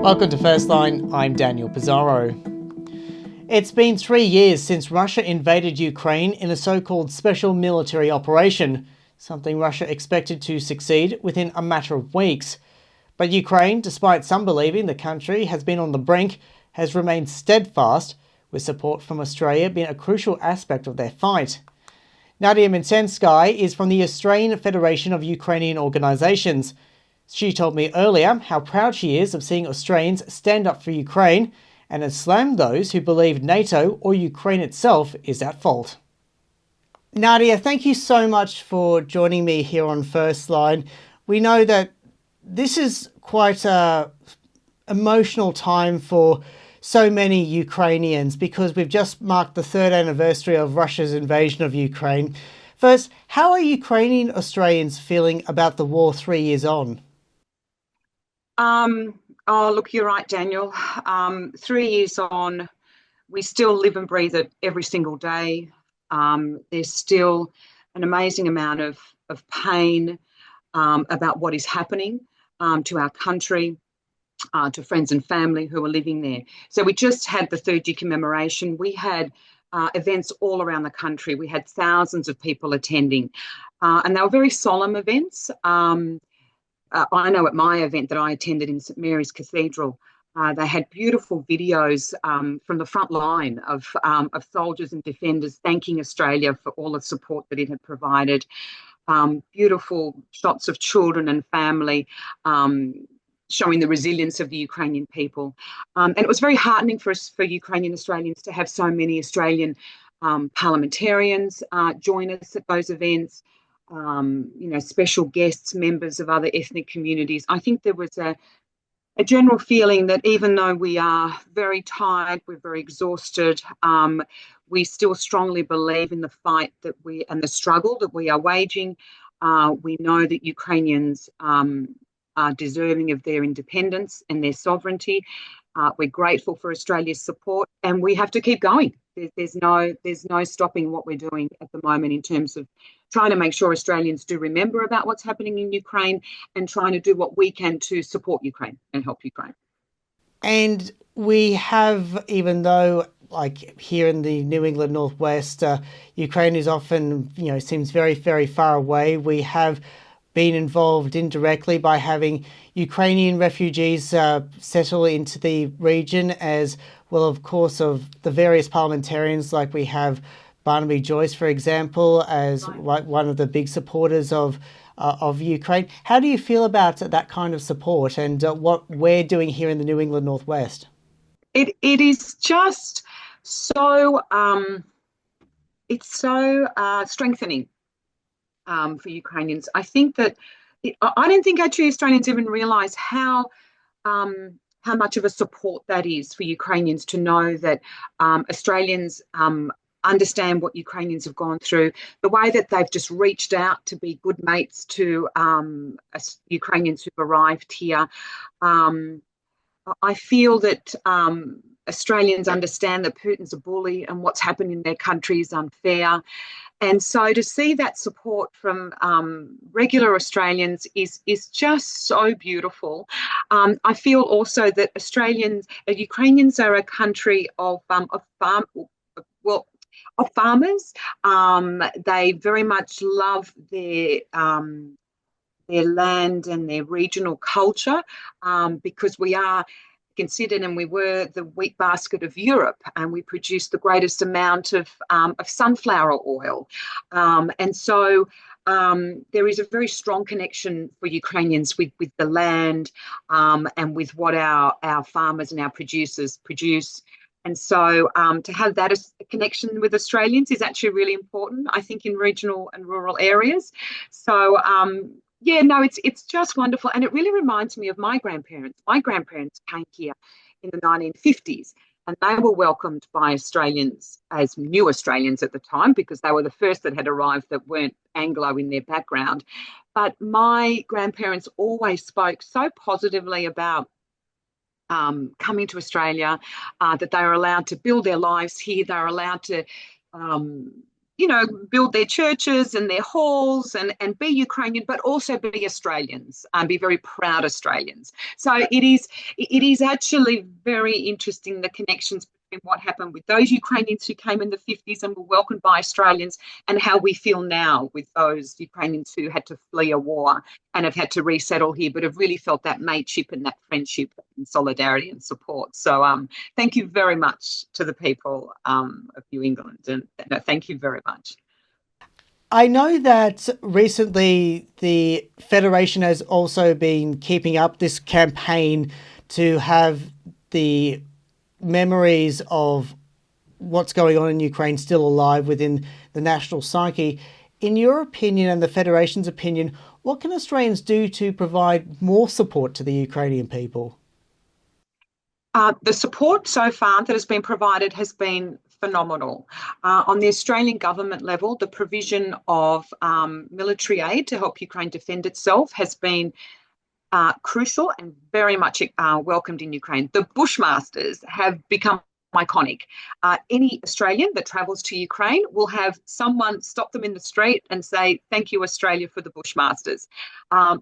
Welcome to Firstline, I'm Daniel Pizarro. It's been 3 years since Russia invaded Ukraine in a so-called special military operation, something Russia expected to succeed within a matter of weeks. But Ukraine, despite some believing the country has been on the brink, has remained steadfast, with support from Australia being a crucial aspect of their fight. Nadia Mincenskaya is from the Australian Federation of Ukrainian Organisations. She told me earlier how proud she is of seeing Australians stand up for Ukraine and has slammed those who believe NATO or Ukraine itself is at fault. Nadia, thank you so much for joining me here on Firstline. We know that this is quite an emotional time for so many Ukrainians because we've just marked the 3rd anniversary of Russia's invasion of Ukraine. First, how are Ukrainian Australians feeling about the war 3 years on? Look, you're right, Daniel. 3 years on, we still live and breathe it every single day. There's still an amazing amount of pain about what is happening to our country, to friends and family who are living there. So we just had the 3rd year commemoration. We had events all around the country. We had thousands of people attending, and they were very solemn events. I know at my event that I attended in St Mary's Cathedral, they had beautiful videos from the front line of soldiers and defenders thanking Australia for all the support that it had provided. Beautiful shots of children and family showing the resilience of the Ukrainian people. And it was very heartening for Ukrainian Australians to have so many Australian parliamentarians join us at those events. Special guests, members of other ethnic communities. I think there was a general feeling that even though we are very tired, we're very exhausted, we still strongly believe in the fight and the struggle that we are waging. We know that Ukrainians are deserving of their independence and their sovereignty. We're grateful for Australia's support, and we have to keep going. There's no stopping what we're doing at the moment in terms of trying to make sure Australians do remember about what's happening in Ukraine and trying to do what we can to support Ukraine and help Ukraine. And we have, even though like here in the New England Northwest, Ukraine is often, seems very, very far away. We have been involved indirectly by having Ukrainian refugees settle into the region, as well, of course, of the various parliamentarians, like we have Barnaby Joyce, for example, as one of the big supporters of Ukraine. How do you feel about that kind of support and what we're doing here in the New England Northwest? It is just so strengthening for Ukrainians. I think that I don't think actually Australians even realise how much of a support that is for Ukrainians to know that Australians understand what Ukrainians have gone through, the way that they've just reached out to be good mates to Ukrainians who've arrived here. I feel that Australians understand that Putin's a bully and what's happened in their country is unfair. And so to see that support from regular Australians is just so beautiful. I feel also that Ukrainians are a country of farmers. They very much love their land and their regional culture because we are considered, and we were, the wheat basket of Europe, and we produce the greatest amount of sunflower oil. And so there is a very strong connection for Ukrainians with the land and with what our farmers and our producers produce. And so to have that as a connection with Australians is actually really important, I think, in regional and rural areas. So it's just wonderful. And it really reminds me of my grandparents. My grandparents came here in the 1950s, and they were welcomed by Australians as new Australians at the time because they were the first that had arrived that weren't Anglo in their background. But my grandparents always spoke so positively about coming to Australia, that they were allowed to build their lives here. They were allowed to build their churches and their halls and be Ukrainian, but also be Australians, be very proud Australians. So it is actually very interesting, the connections between what happened with those Ukrainians who came in the 50s and were welcomed by Australians, and how we feel now with those Ukrainians who had to flee a war and have had to resettle here, but have really felt that mateship and that friendship and solidarity and support. So thank you very much to the people of New England, and thank you very much. I know that recently the Federation has also been keeping up this campaign to have the memories of what's going on in Ukraine still alive within the national psyche. In your opinion and the Federation's opinion, what can Australians do to provide more support to the Ukrainian people? The support so far that has been provided has been phenomenal. On the Australian government level, the provision of military aid to help Ukraine defend itself has been crucial and very much welcomed in Ukraine. The Bushmasters have become iconic. Any Australian that travels to Ukraine will have someone stop them in the street and say, "Thank you, Australia, for the Bushmasters."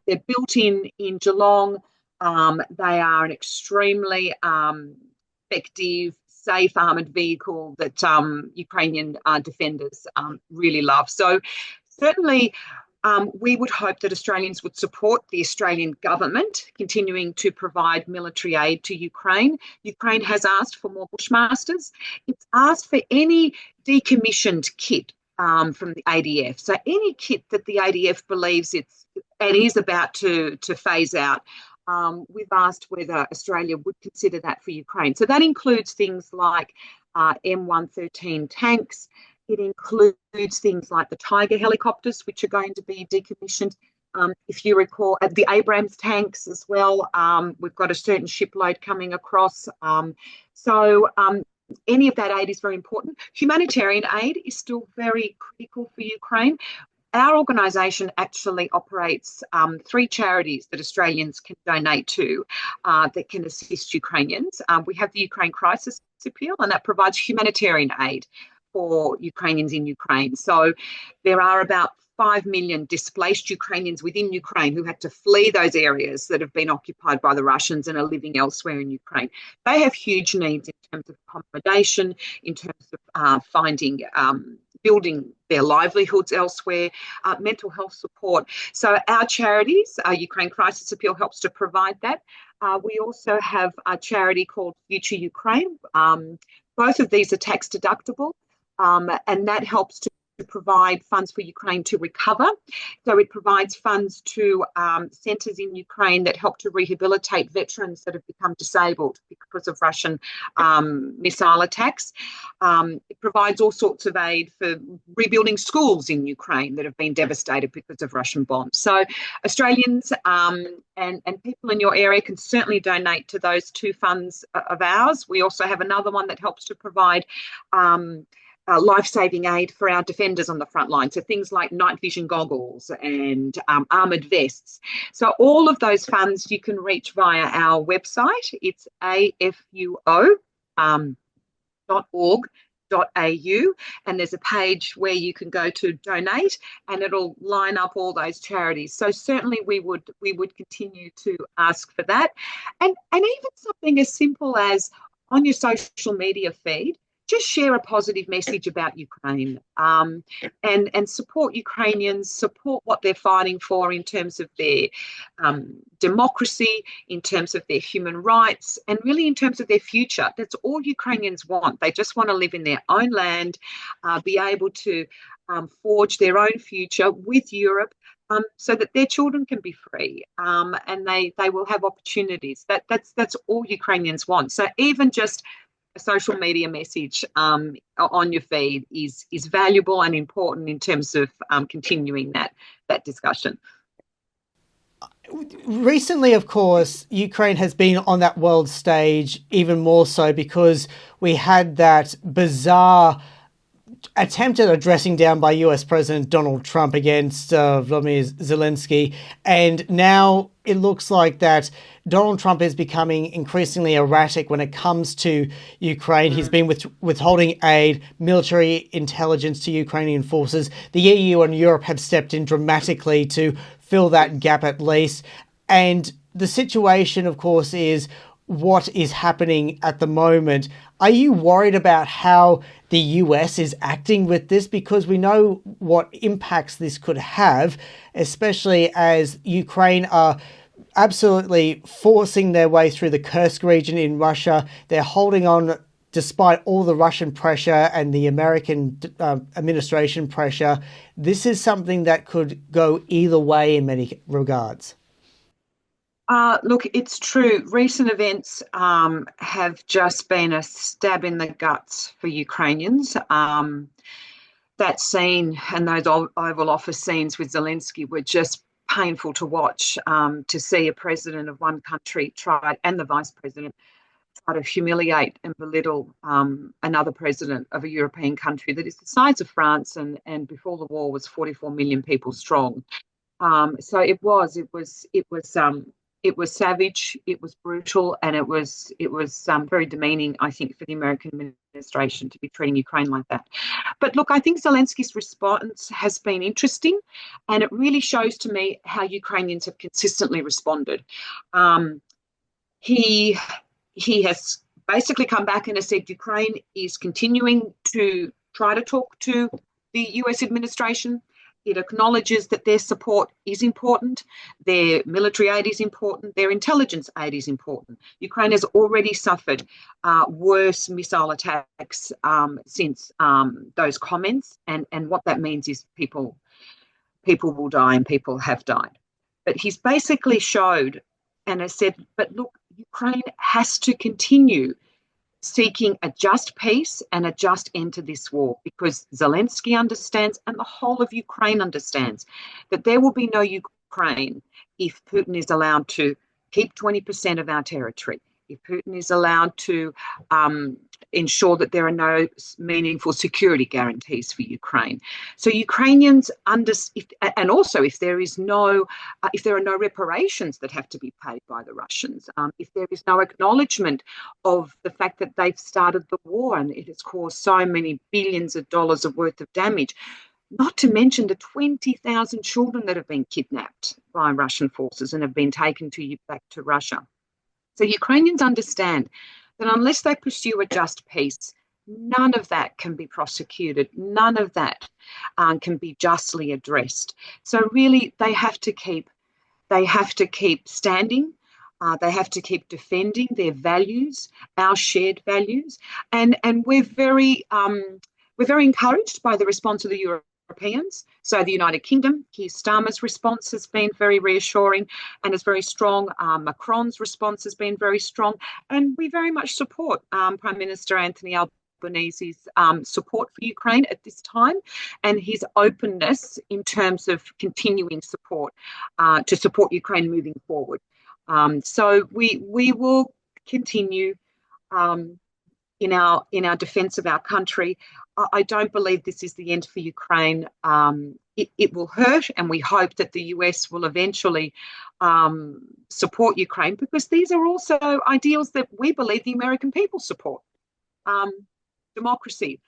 They're built in Geelong. They are an extremely effective, safe armoured vehicle that Ukrainian defenders really love. So certainly we would hope that Australians would support the Australian government continuing to provide military aid to Ukraine. Ukraine has asked for more Bushmasters. It's asked for any decommissioned kit from the ADF. So any kit that the ADF believes it is about to phase out. We've asked whether Australia would consider that for Ukraine. So that includes things like M113 tanks. It includes things like the Tiger helicopters, which are going to be decommissioned. If you recall, the Abrams tanks as well. We've got a certain shipload coming across. So any of that aid is very important. Humanitarian aid is still very critical for Ukraine. Our organisation actually operates 3 charities that Australians can donate to that can assist Ukrainians. We have the Ukraine Crisis Appeal, and that provides humanitarian aid for Ukrainians in Ukraine. So there are about 5 million displaced Ukrainians within Ukraine who had to flee those areas that have been occupied by the Russians and are living elsewhere in Ukraine. They have huge needs in terms of accommodation, in terms of building their livelihoods elsewhere, mental health support. So our charities, Ukraine Crisis Appeal helps to provide that. We also have a charity called Future Ukraine. Both of these are tax deductible, and that helps to provide funds for Ukraine to recover. So it provides funds to centres in Ukraine that help to rehabilitate veterans that have become disabled because of Russian missile attacks. It provides all sorts of aid for rebuilding schools in Ukraine that have been devastated because of Russian bombs. So Australians and people in your area can certainly donate to those 2 funds of ours. We also have another one that helps to provide life-saving aid for our defenders on the front line. So things like night vision goggles and armoured vests. So all of those funds you can reach via our website. It's afuo.org.au, and there's a page where you can go to donate, and it'll line up all those charities. So certainly we would continue to ask for that. And even something as simple as on your social media feed, just share a positive message about Ukraine and support Ukrainians, support what they're fighting for in terms of their democracy, in terms of their human rights, and really in terms of their future. That's all Ukrainians want. They just want to live in their own land, be able to forge their own future with Europe, so that their children can be free and they will have opportunities. That's all Ukrainians want. So even just a social media message on your feed is valuable and important in terms of continuing that discussion. Recently, of course, Ukraine has been on that world stage even more so because we had that bizarre attempted a dressing down by US President Donald Trump against Vladimir Zelensky, and now it looks like that Donald Trump is becoming increasingly erratic when it comes to Ukraine. He's been withholding aid, military intelligence to Ukrainian forces. The EU and Europe have stepped in dramatically to fill that gap at least. And the situation, of course, is what is happening at the moment. Are you worried about how the US is acting with this? Because we know what impacts this could have, especially as Ukraine are absolutely forcing their way through the Kursk region in Russia. They're holding on despite all the Russian pressure and the American administration pressure. This is something that could go either way in many regards. Look, it's true. Recent events have just been a stab in the guts for Ukrainians. That scene and those Oval Office scenes with Zelensky were just painful to watch, to see a president of one country and the vice president try to humiliate and belittle another president of a European country that is the size of France and before the war was 44 million people strong. So it was savage, it was brutal, and it was very demeaning, I think, for the American administration to be treating Ukraine like that. But look, I think Zelensky's response has been interesting, and it really shows to me how Ukrainians have consistently responded. He has basically come back and has said Ukraine is continuing to try to talk to the US administration. It acknowledges that their support is important, their military aid is important, their intelligence aid is important. Ukraine has already suffered worse missile attacks since those comments, and what that means is people will die and people have died. But he's basically showed and has said, but look, Ukraine has to continue seeking a just peace and a just end to this war, because Zelensky understands and the whole of Ukraine understands that there will be no Ukraine if Putin is allowed to keep 20% of our territory, if Putin is allowed to ensure that there are no meaningful security guarantees for Ukraine. So Ukrainians and also if there are no reparations that have to be paid by the Russians, if there is no acknowledgement of the fact that they've started the war and it has caused so many billions of dollars of worth of damage, not to mention the 20,000 children that have been kidnapped by Russian forces and have been taken back to Russia. So Ukrainians understand that unless they pursue a just peace, none of that can be prosecuted. None of that can be justly addressed. So really, they have to keep standing. They have to keep defending their values, our shared values, and we're very encouraged by the response of the Europeans. So the United Kingdom, Keir Starmer's response has been very reassuring and is very strong. Macron's response has been very strong, and we very much support Prime Minister Anthony Albanese's support for Ukraine at this time, and his openness in terms of continuing support to support Ukraine moving forward. So we will continue in our defence of our country. I don't believe this is the end for Ukraine. It will hurt, and we hope that the US will eventually support Ukraine, because these are also ideals that we believe the American people support. Democracy,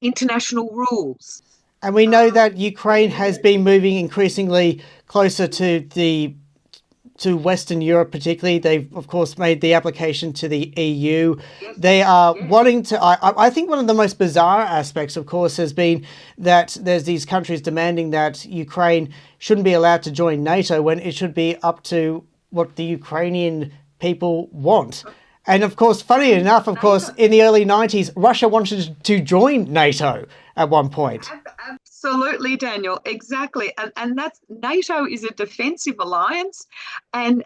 international rules. And we know that Ukraine has been moving increasingly closer to Western Europe particularly. They've, of course, made the application to the EU. Yes. They are wanting to... I think one of the most bizarre aspects, of course, has been that there's these countries demanding that Ukraine shouldn't be allowed to join NATO when it should be up to what the Ukrainian people want. And, of course, funny enough, of course, in the early 90s, Russia wanted to join NATO at one point. Absolutely, Daniel. Exactly. And that's NATO is a defensive alliance, and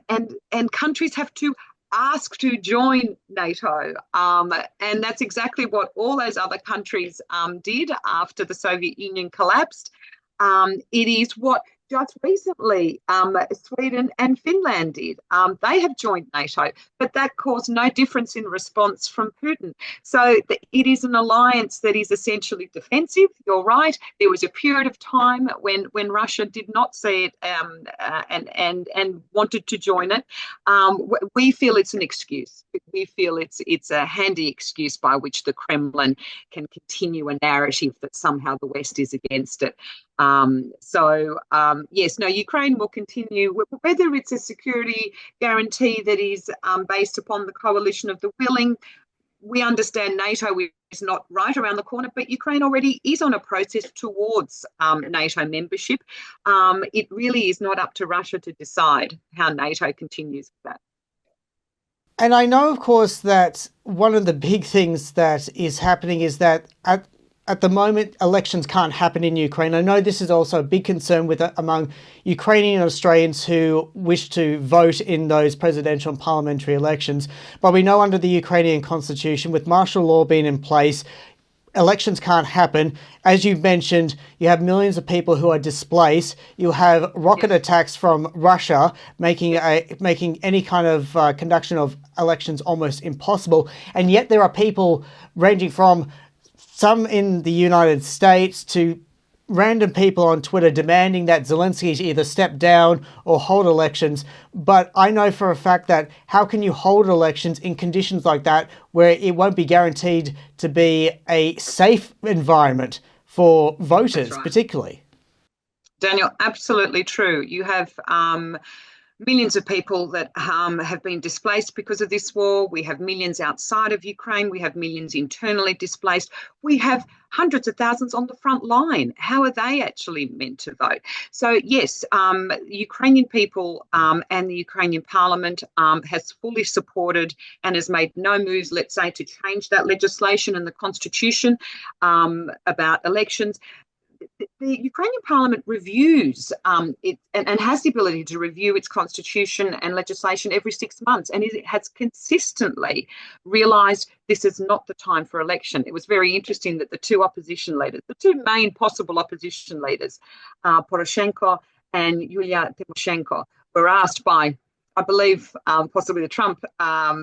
countries have to ask to join NATO. And that's exactly what all those other countries did after the Soviet Union collapsed. It is what just recently, Sweden and Finland did. They have joined NATO, but that caused no difference in response from Putin. So it is an alliance that is essentially defensive. You're right. There was a period of time when Russia did not see it and wanted to join it. We feel it's an excuse. We feel it's a handy excuse by which the Kremlin can continue a narrative that somehow the West is against it. Yes, no, Ukraine will continue, whether it's a security guarantee that is based upon the coalition of the willing. We understand NATO is not right around the corner, but Ukraine already is on a process towards NATO membership. It really is not up to Russia to decide how NATO continues with that. And I know, of course, that one of the big things that is happening is that at the moment, elections can't happen in Ukraine. I know this is also a big concern among Ukrainian Australians who wish to vote in those presidential and parliamentary elections. But we know under the Ukrainian constitution, with martial law being in place, elections can't happen. As you mentioned, you have millions of people who are displaced. You have rocket attacks from Russia, making any kind of conduction of elections almost impossible. And yet there are people ranging from some in the United States to random people on Twitter demanding that Zelensky either step down or hold elections. But I know for a fact that how can you hold elections in conditions like that where it won't be guaranteed to be a safe environment for voters, particularly? Daniel, absolutely true. You have millions of people that have been displaced because of this war. We have millions outside of Ukraine. We have millions internally displaced. We have hundreds of thousands on the front line. How are they actually meant to vote? So yes, Ukrainian people and the Ukrainian parliament has fully supported and has made no moves, let's say, to change that legislation and the constitution about elections. The Ukrainian parliament reviews it and has the ability to review its constitution and legislation every 6 months, and it has consistently realised this is not the time for election. It was very interesting that the two opposition leaders, the two main possible opposition leaders, Poroshenko and Yulia Tymoshenko, were asked by, I believe, possibly the Trump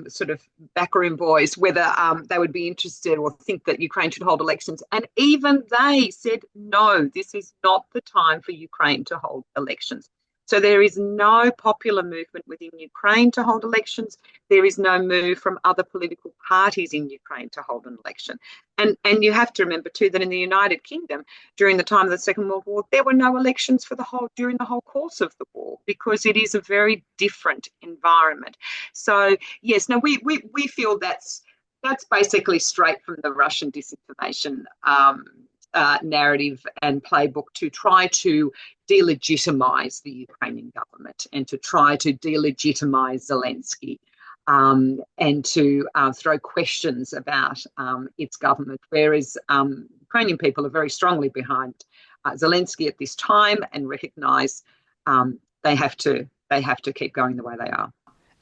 sort of backroom boys, whether they would be interested or think that Ukraine should hold elections. And even they said, no, this is not the time for Ukraine to hold elections. So there is no popular movement within Ukraine to hold elections. There is no move from other political parties in Ukraine to hold an election. And you have to remember too that in the United Kingdom, during the time of the Second World War, there were no elections during the whole course of the war, because it is a very different environment. So yes, no, we feel that's basically straight from the Russian disinformation narrative and playbook to try to delegitimize the Ukrainian government and to try to delegitimize Zelensky and to throw questions about its government, whereas Ukrainian people are very strongly behind Zelensky at this time and recognise they have to keep going the way they are.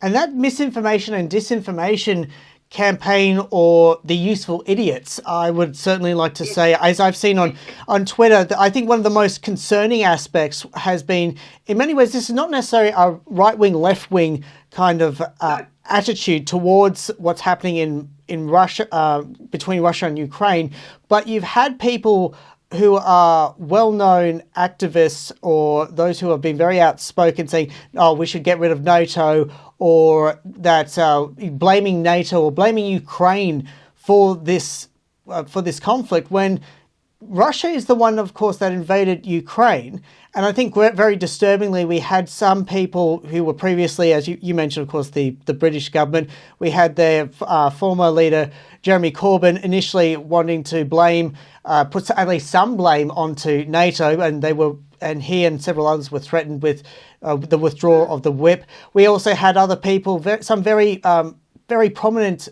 And that misinformation and disinformation campaign, or the useful idiots, I would certainly like to say, as I've seen on Twitter, I think one of the most concerning aspects has been, in many ways, this is not necessarily a right-wing, left-wing kind of attitude towards what's happening in Russia, between Russia and Ukraine, but you've had people who are well-known activists or those who have been very outspoken saying, oh, we should get rid of NATO, or that blaming NATO or blaming Ukraine for this conflict, when Russia is the one, of course, that invaded Ukraine. And I think very disturbingly, we had some people who were previously, as you mentioned, of course, the British government. We had their former leader, Jeremy Corbyn, initially wanting to put at least some blame onto NATO, and he and several others were threatened with the withdrawal of the whip. We also had other people, some very prominent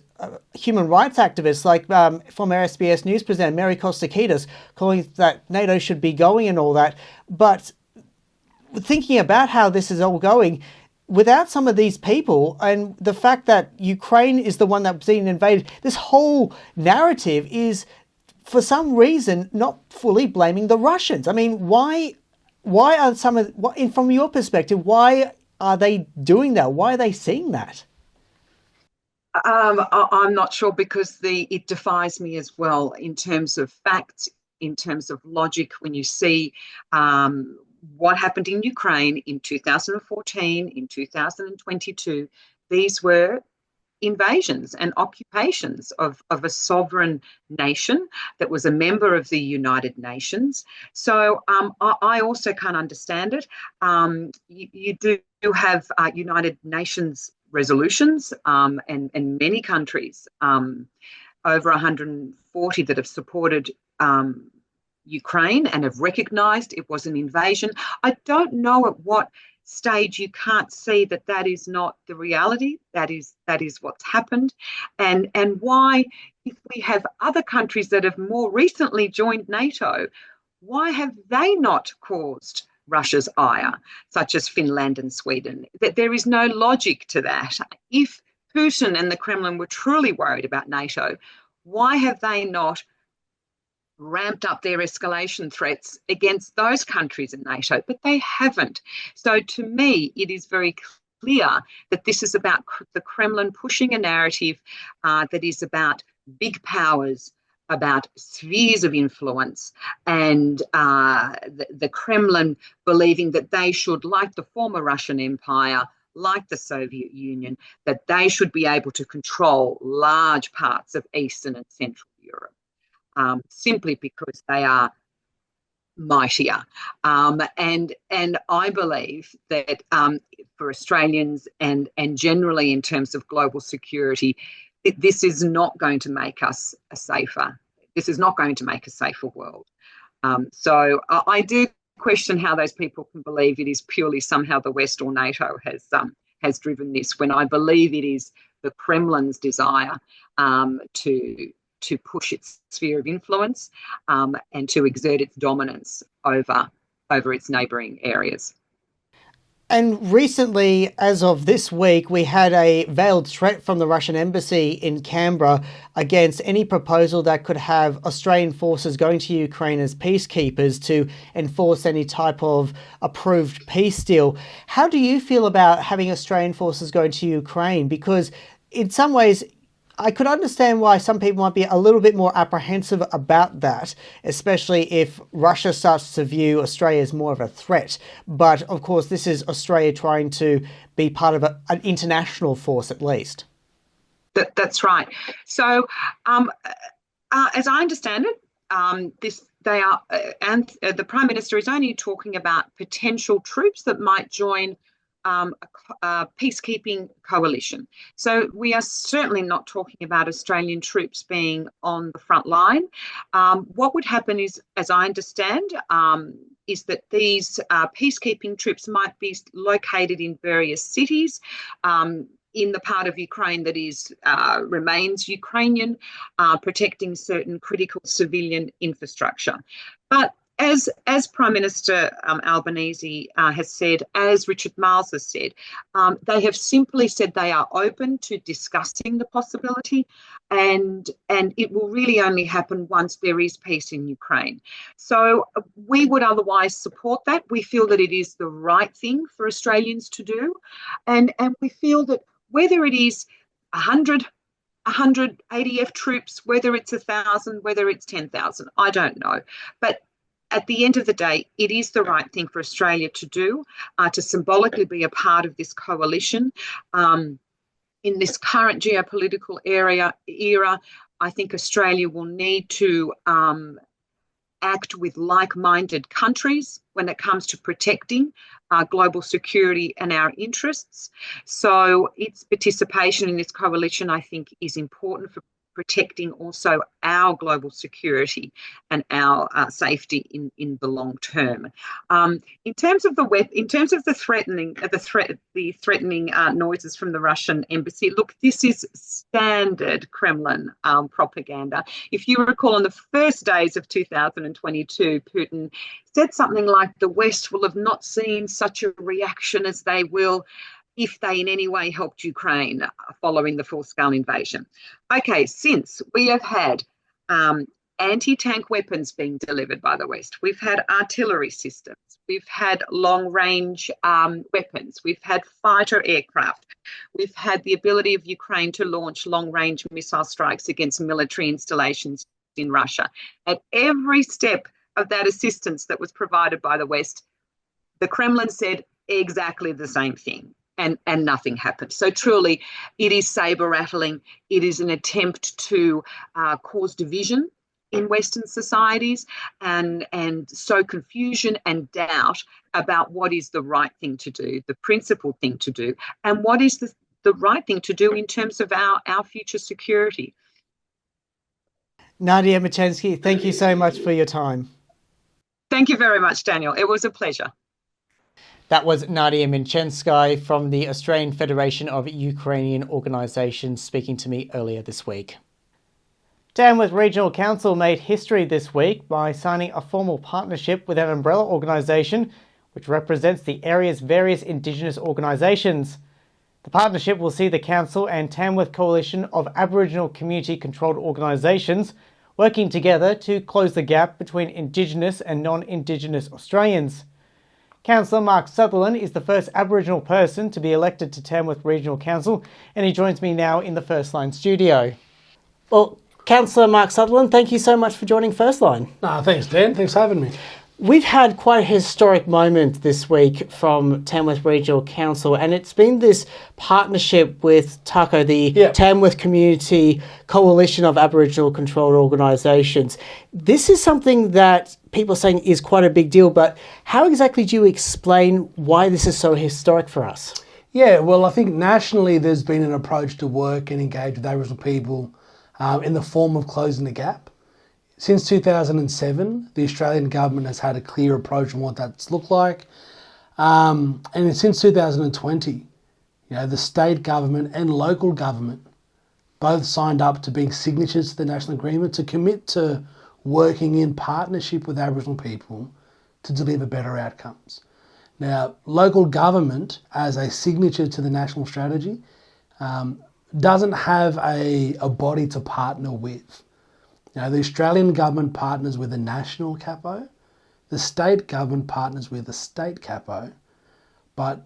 human rights activists, like former SBS News presenter Mary Kostakidis, calling that NATO should be going and all that. But thinking about how this is all going, without some of these people and the fact that Ukraine is the one that's being invaded, this whole narrative is, for some reason, not fully blaming the Russians. I mean, why Why are some of what, from your perspective, why are they doing that? Why are they seeing that? I'm not sure because it defies me as well in terms of facts, in terms of logic. When you see what happened in Ukraine in 2014, in 2022, these were invasions and occupations of a sovereign nation that was a member of the United Nations. So I also can't understand it. You do have United Nations resolutions and many countries, over 140 that have supported Ukraine and have recognised it was an invasion. I don't know at what stage you can't see that that is not the reality. That is what's happened, and why, if we have other countries that have more recently joined NATO, why have they not caused Russia's ire, such as Finland and Sweden? That there is no logic to that. If Putin and the Kremlin were truly worried about NATO, why have they not ramped up their escalation threats against those countries in NATO? But they haven't. So to me, it is very clear that this is about the Kremlin pushing a narrative that is about big powers, about spheres of influence, and the Kremlin believing that they should, like the former Russian Empire, like the Soviet Union, that they should be able to control large parts of Eastern and Central Europe. Simply because they are mightier. And I believe that for Australians and generally in terms of global security, this is not going to make us a safer. This is not going to make a safer world. So I do question how those people can believe it is purely somehow the West or NATO has driven this, when I believe it is the Kremlin's desire to push its sphere of influence and to exert its dominance over its neighbouring areas. And recently, as of this week, we had a veiled threat from the Russian embassy in Canberra against any proposal that could have Australian forces going to Ukraine as peacekeepers to enforce any type of approved peace deal. How do you feel about having Australian forces going to Ukraine? Because in some ways, I could understand why some people might be a little bit more apprehensive about that, especially if Russia starts to view Australia as more of a threat. But of course, this is Australia trying to be part of an international force at least. That's right. So, as I understand it, the Prime Minister is only talking about potential troops that might join a peacekeeping coalition. So we are certainly not talking about Australian troops being on the front line. What would happen is, as I understand, is that these peacekeeping troops might be located in various cities in the part of Ukraine that remains Ukrainian, protecting certain critical civilian infrastructure. But as Prime Minister Albanese has said, as Richard Marles has said, they have simply said they are open to discussing the possibility, and it will really only happen once there is peace in Ukraine. So we would otherwise support that. We feel that it is the right thing for Australians to do, and we feel that whether it is 100 ADF troops, whether it's 1,000, whether it's 10,000, I don't know. But at the end of the day, it is the right thing for Australia to do, to symbolically be a part of this coalition. In this current geopolitical era, I think Australia will need to act with like-minded countries when it comes to protecting our global security and our interests. So its participation in this coalition, I think, is important for protecting also our global security and our safety in the long term. In terms of the threatening noises from the Russian embassy, look, this is standard Kremlin propaganda. If you recall, on the first days of 2022, Putin said something like, the West will have not seen such a reaction as they will if they in any way helped Ukraine following the full-scale invasion. Okay, since we have had anti-tank weapons being delivered by the West. We've had artillery systems. We've had long-range weapons. We've had fighter aircraft. We've had the ability of Ukraine to launch long-range missile strikes against military installations in Russia. At every step of that assistance that was provided by the West, the Kremlin said exactly the same thing. And nothing happened. So truly, it is saber rattling. It is an attempt to cause division in Western societies and sow confusion and doubt about what is the right thing to do, the principled thing to do, and what is the right thing to do in terms of our future security. Nadia Machensky, thank you so much for your time. Thank you very much, Daniel. It was a pleasure. That was Nadia Minchensky from the Australian Federation of Ukrainian Organisations speaking to me earlier this week. Tamworth Regional Council made history this week by signing a formal partnership with an umbrella organisation which represents the area's various Indigenous organisations. The partnership will see the Council and Tamworth Coalition of Aboriginal Community-Controlled Organisations working together to close the gap between Indigenous and non-Indigenous Australians. Councillor Mark Sutherland is the first Aboriginal person to be elected to Tamworth Regional Council, and he joins me now in the Firstline studio. Well, Councillor Mark Sutherland, thank you so much for joining Firstline. Thanks, Dan. Thanks for having me. We've had quite a historic moment this week from Tamworth Regional Council, and it's been this partnership with TACO, the Tamworth Community Coalition of Aboriginal Controlled Organisations. This is something that people are saying is quite a big deal, but how exactly do you explain why this is so historic for us? Yeah, well, I think nationally there's been an approach to work and engage with Aboriginal people in the form of closing the gap. Since 2007, the Australian government has had a clear approach on what that's looked like. And since 2020, the state government and local government both signed up to being signatories to the national agreement to commit to working in partnership with Aboriginal people to deliver better outcomes. Now, local government, as a signature to the national strategy, doesn't have a body to partner with. The Australian government partners with the national capo, the state government partners with the state capo, but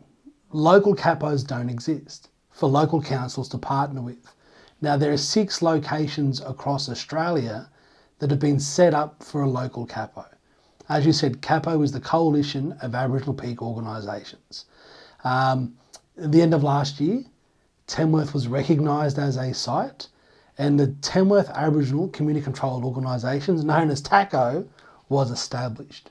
local capos don't exist for local councils to partner with. Now, there are 6 locations across Australia that have been set up for a local capo. As you said, capo is the Coalition of Aboriginal Peak Organisations. At the end of last year, Tamworth was recognised as a site, and the Tamworth Aboriginal Community Controlled Organisations, known as TACO, was established.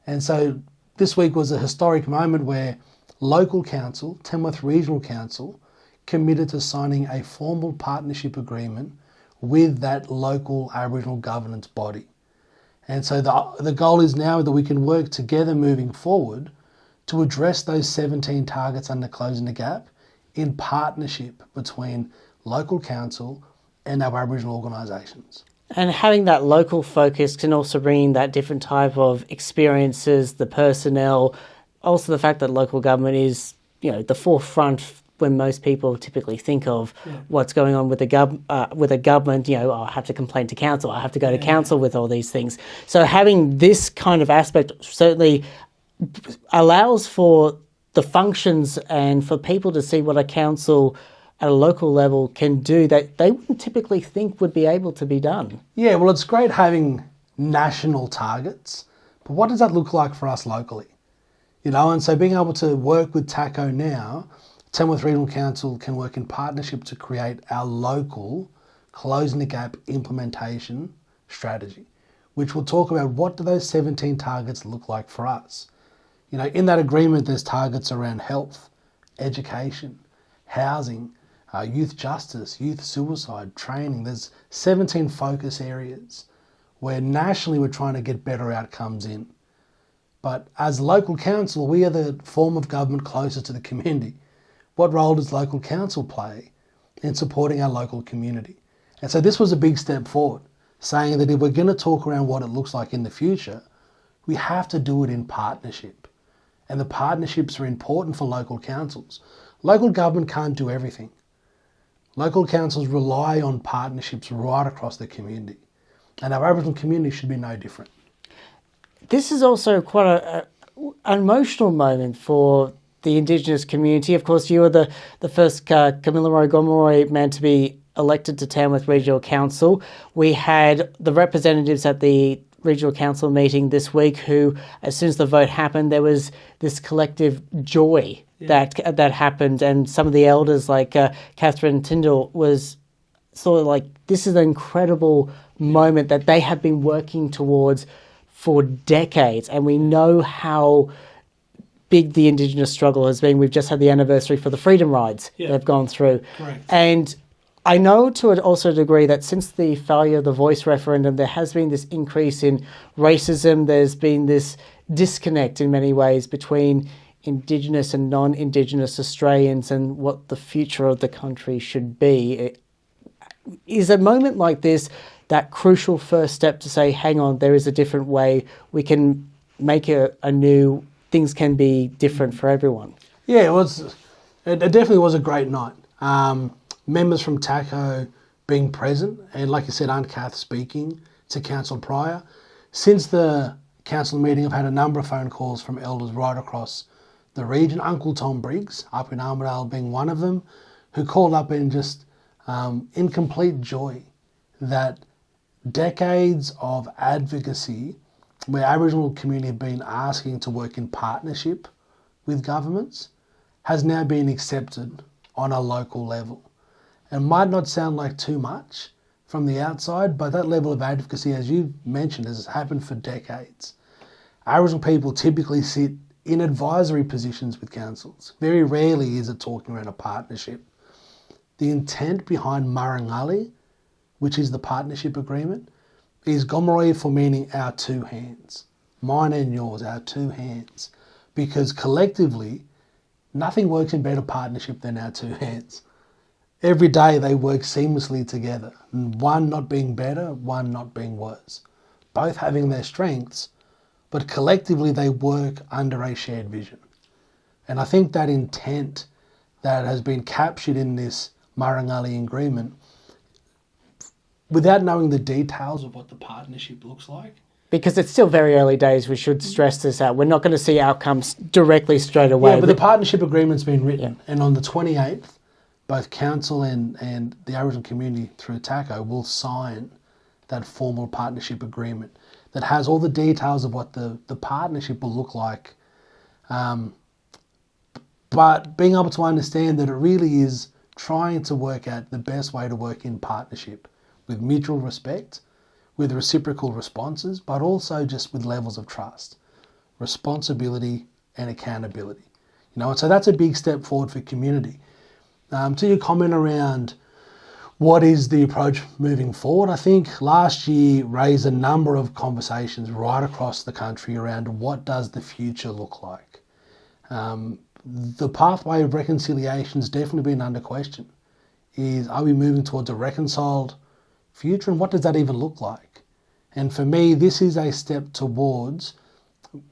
And so this week was a historic moment where local council, Tamworth Regional Council, committed to signing a formal partnership agreement with that local Aboriginal governance body. And so the goal is now that we can work together moving forward to address those 17 targets under Closing the Gap in partnership between local council and our Aboriginal organisations. And having that local focus can also bring in that different type of experiences, the personnel, also the fact that local government is, the forefront when most people typically think of what's going on with a government. I have to complain to council, I have to go to council with all these things. So having this kind of aspect certainly allows for the functions and for people to see what a council at a local level can do that they wouldn't typically think would be able to be done. Yeah, well, it's great having national targets, but what does that look like for us locally? And so being able to work with TACO now, Tamworth Regional Council can work in partnership to create our local Closing the Gap implementation strategy, which will talk about what do those 17 targets look like for us. In that agreement, there's targets around health, education, housing, youth justice, youth suicide, training. There's 17 focus areas where nationally we're trying to get better outcomes in. But as local council, we are the form of government closer to the community. What role does local council play in supporting our local community? And so this was a big step forward, saying that if we're going to talk around what it looks like in the future, we have to do it in partnership. And the partnerships are important for local councils. Local government can't do everything. Local councils rely on partnerships right across the community. And our Aboriginal community should be no different. This is also quite an emotional moment for the Indigenous community. Of course, you were the first Kamilaroi Gomeroi man to be elected to Tamworth Regional Council. We had the representatives at the Regional Council meeting this week who, as soon as the vote happened, there was this collective joy that happened, and some of the elders like Catherine Tyndall was sort of like, this is an incredible moment that they have been working towards for decades, and we know how big the Indigenous struggle has been. We've just had the anniversary for the freedom rides they've gone through. Correct. And I know to also a degree that since the failure of the voice referendum, there has been this increase in racism. There's been this disconnect in many ways between Indigenous and non-Indigenous Australians and what the future of the country should be. Is a moment like this that crucial first step to say, hang on, there is a different way, we can make a new, things can be different for everyone? Yeah, it definitely was a great night. Members from TACO being present, and like you said, Aunt Kath speaking to council prior. Since the council meeting, I've had a number of phone calls from elders right across the region. Uncle Tom Briggs up in Armidale being one of them, who called up in just in complete joy that decades of advocacy where Aboriginal community have been asking to work in partnership with governments has now been accepted on a local level. It might not sound like too much from the outside, but that level of advocacy, as you mentioned, has happened for decades. Aboriginal people typically sit in advisory positions with councils. Very rarely is it talking around a partnership. The intent behind Marangali, which is the partnership agreement, is Gomeroi for meaning our two hands. Mine and yours, our two hands. Because collectively, nothing works in better partnership than our two hands. Every day they work seamlessly together, one not being better, one not being worse. Both having their strengths, but collectively they work under a shared vision. And I think that intent that has been captured in this Marangali agreement, without knowing the details of what the partnership looks like. Because it's still very early days, we should stress this out. We're not going to see outcomes directly straight away. Yeah, but the partnership agreement's been written. Yeah. And on the 28th, both council and the Aboriginal community through TACO will sign that formal partnership agreement that has all the details of what the partnership will look like. But being able to understand that it really is trying to work out the best way to work in partnership with mutual respect, with reciprocal responses, but also just with levels of trust, responsibility and accountability. And so that's a big step forward for community. To your comment around what is the approach moving forward, I think last year raised a number of conversations right across the country around what does the future look like. The pathway of reconciliation has definitely been under question. Are we moving towards a reconciled future, and what does that even look like? And for me, this is a step towards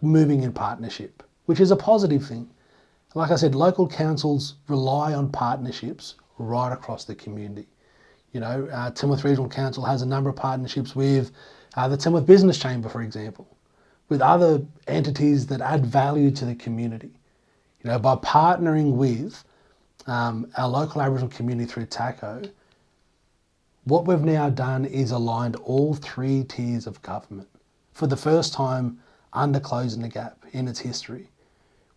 moving in partnership, which is a positive thing. Like I said, local councils rely on partnerships right across the community. Tamworth Regional Council has a number of partnerships with the Tamworth Business Chamber, for example, with other entities that add value to the community. By partnering with our local Aboriginal community through TACO, what we've now done is aligned all three tiers of government for the first time under Closing the Gap in its history,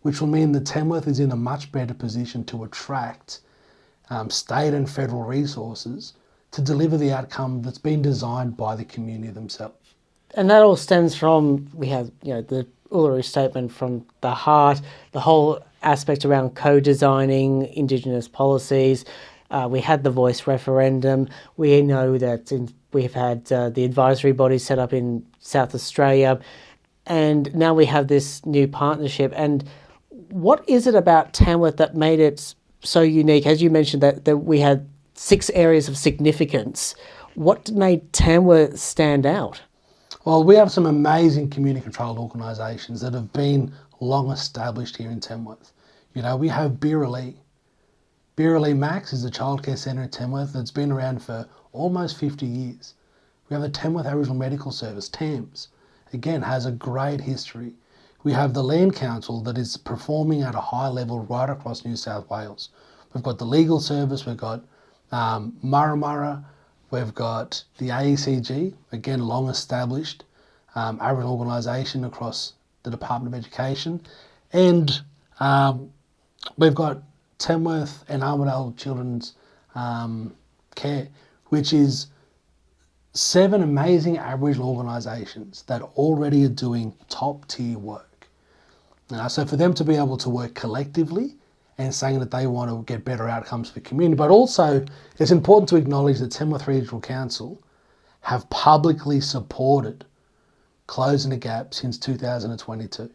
which will mean that Tamworth is in a much better position to attract state and federal resources to deliver the outcome that's been designed by the community themselves. And that all stems from, we have the Uluru Statement from the heart, the whole aspect around co-designing Indigenous policies. We had the voice referendum. We know that we've had the advisory body set up in South Australia, and now we have this new partnership. And what is it about Tamworth that made it so unique? As you mentioned, that we had 6 areas of significance. What made Tamworth stand out? Well, we have some amazing community-controlled organisations that have been long established here in Tamworth. We have Birralee. Birralee Max is a childcare centre in Tamworth that's been around for almost 50 years. We have the Tamworth Aboriginal Medical Service, TAMS, again has a great history. We have the Land Council that is performing at a high level right across New South Wales. We've got the Legal Service, we've got Murra, we've got the AECG, again long established Aboriginal organisation across the Department of Education, and we've got Tamworth and Armidale Children's Care, which is 7 amazing Aboriginal organisations that already are doing top tier work. So for them to be able to work collectively and saying that they want to get better outcomes for the community, but also it's important to acknowledge that Tamworth Regional Council have publicly supported closing the gap since 2022.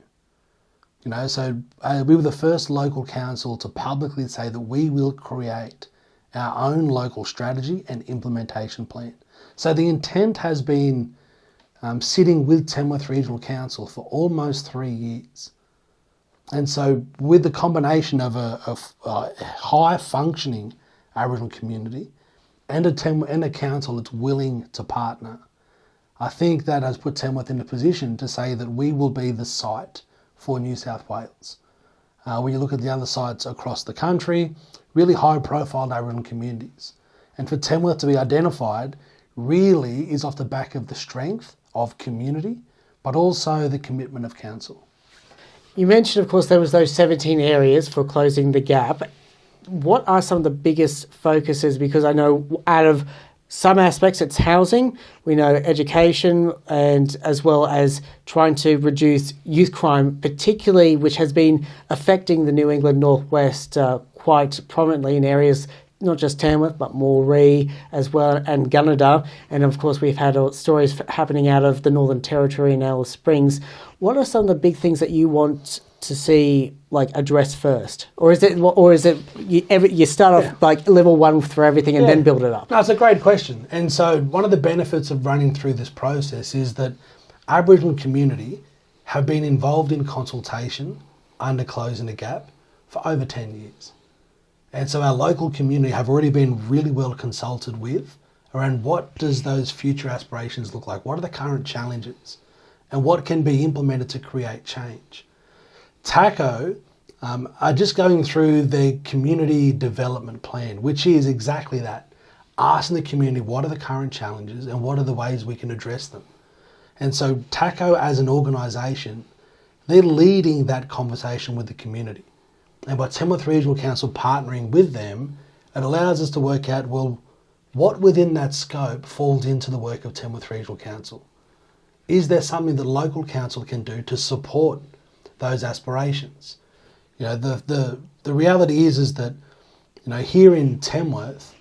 So we were the first local council to publicly say that we will create our own local strategy and implementation plan. So the intent has been sitting with Tamworth Regional Council for almost 3 years. And so with the combination of a high functioning Aboriginal community and a council that's willing to partner, I think that has put Tamworth in a position to say that we will be the site for New South Wales. When you look at the other sites across the country, really high profile Aboriginal communities. And for Tamworth to be identified really is off the back of the strength of community, but also the commitment of council. You mentioned, of course, there was those 17 areas for closing the gap. What are some of the biggest focuses? Because I know out of some aspects it's housing, we know education, and as well as trying to reduce youth crime, particularly which has been affecting the New England Northwest quite prominently in areas not just Tamworth, but Moree as well, and Gunnedah. And of course, we've had stories happening out of the Northern Territory and Alice Springs. What are some of the big things that you want to see addressed first, or is it you start off like level 1 for everything and then build it up? No, it's a great question. And so one of the benefits of running through this process is that Aboriginal community have been involved in consultation under Closing the Gap for over 10 years. And so our local community have already been really well consulted with around what does those future aspirations look like? What are the current challenges? And what can be implemented to create change? TACO are just going through the community development plan, which is exactly that. Asking the community what are the current challenges and what are the ways we can address them. And so TACO as an organisation, they're leading that conversation with the community. And by Tamworth Regional Council partnering with them, it allows us to work out, well, what within that scope falls into the work of Tamworth Regional Council? Is there something that local council can do to support those aspirations? The reality is that, here in Tamworth,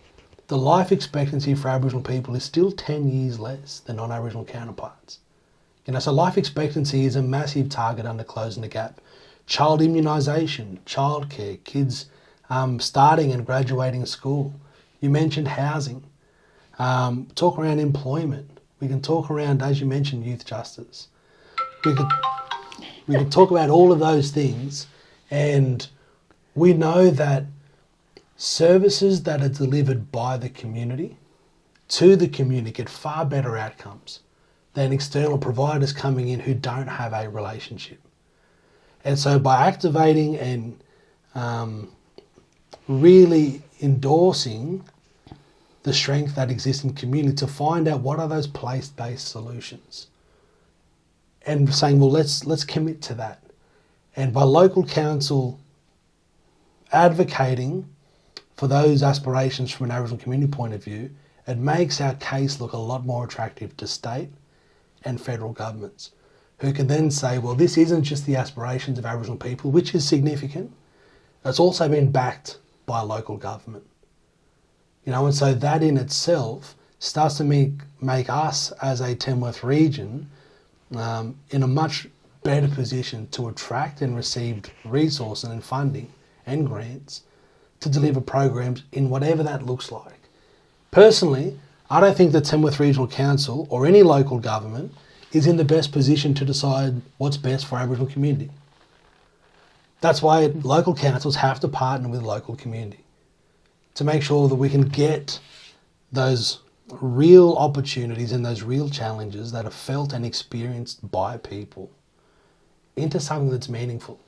the life expectancy for Aboriginal people is still 10 years less than non-Aboriginal counterparts. So life expectancy is a massive target under Closing the Gap. Child immunisation, childcare, kids starting and graduating school. You mentioned housing. Talk around employment. We can talk around, as you mentioned, youth justice. We can talk about all of those things, and we know that services that are delivered by the community to the community get far better outcomes than external providers coming in who don't have a relationship. And so by activating and really endorsing the strength that exists in community to find out what are those place-based solutions and saying, well, let's commit to that. And by local council advocating for those aspirations from an Aboriginal community point of view, it makes our case look a lot more attractive to state and federal governments, who can then say, well, this isn't just the aspirations of Aboriginal people, which is significant. It's also been backed by local government. And so that in itself starts to make us as a Tamworth region in a much better position to attract and receive resources and funding and grants to deliver programs in whatever that looks like. Personally, I don't think the Tamworth Regional Council or any local government is in the best position to decide what's best for Aboriginal community. That's why local councils have to partner with local community to make sure that we can get those real opportunities and those real challenges that are felt and experienced by people into something that's meaningful.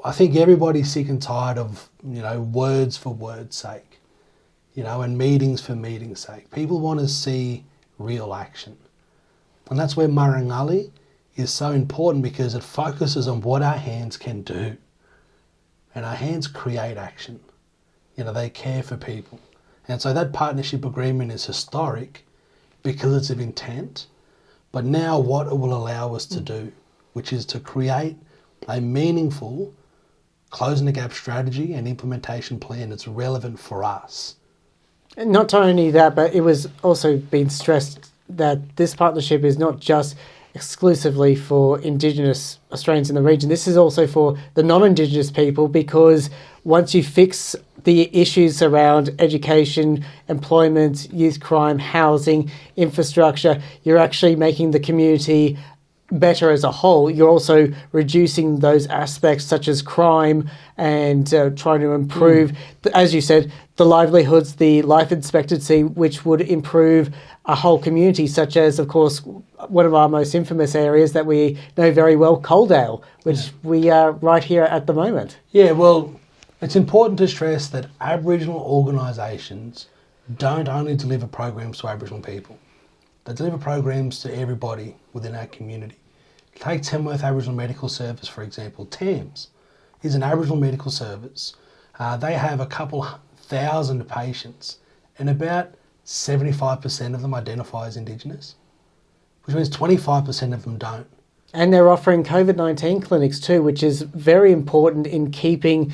I think everybody's sick and tired of, words for word's sake, and meetings for meeting's sake. People want to see real action. And that's where Murrungalli is so important, because it focuses on what our hands can do. And our hands create action. They care for people. And so that partnership agreement is historic because it's of intent, but now what it will allow us to do, which is to create a meaningful closing the gap strategy and implementation plan that's relevant for us. And not only that, but it was also been stressed that this partnership is not just exclusively for Indigenous Australians in the region. This is also for the non-Indigenous people, because once you fix the issues around education, employment, youth crime, housing, infrastructure, you're actually making the community better as a whole. You're also reducing those aspects such as crime and trying to improve, as you said, the livelihoods, the life expectancy, which would improve a whole community, such as, of course, one of our most infamous areas that we know very well, Coaldale, which we are right here at the moment. Yeah, well, it's important to stress that Aboriginal organisations don't only deliver programs to Aboriginal people. They deliver programs to everybody within our community. Take Tamworth Aboriginal Medical Service, for example. TAMS is an Aboriginal medical service. They have a couple thousand patients, and about 75% of them identify as Indigenous, which means 25% of them don't. And they're offering COVID-19 clinics too, which is very important in keeping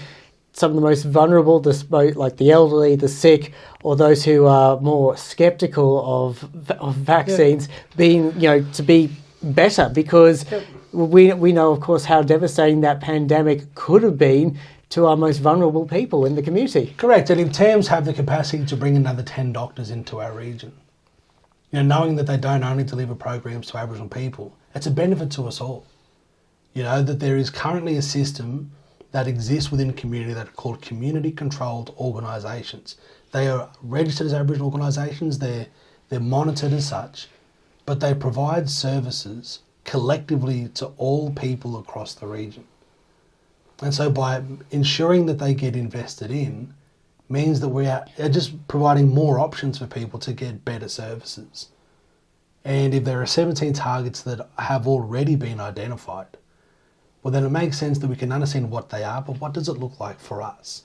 some of the most vulnerable, like the elderly, the sick, or those who are more sceptical of vaccines, being, to be better, because we know, of course, how devastating that pandemic could have been to our most vulnerable people in the community. Correct. And if TAMS have the capacity to bring another 10 doctors into our region, knowing that they don't only deliver programs to Aboriginal people, it's a benefit to us all. That there is currently a system that exists within a community that are called community-controlled organisations. They are registered as Aboriginal organisations, they're monitored as such, but they provide services collectively to all people across the region. And so by ensuring that they get invested in, means that we are just providing more options for people to get better services. And if there are 17 targets that have already been identified, well, then it makes sense that we can understand what they are, but what does it look like for us?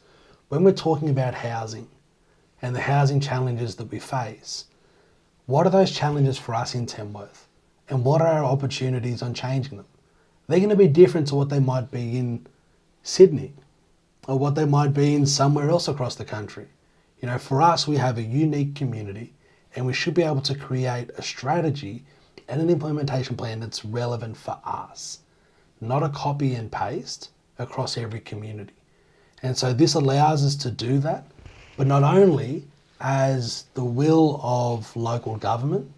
When we're talking about housing and the housing challenges that we face, what are those challenges for us in Tamworth? And what are our opportunities on changing them? They're going to be different to what they might be in Sydney or what they might be in somewhere else across the country. For us, we have a unique community, and we should be able to create a strategy and an implementation plan that's relevant for us, not a copy and paste across every community. And so this allows us to do that, but not only as the will of local government,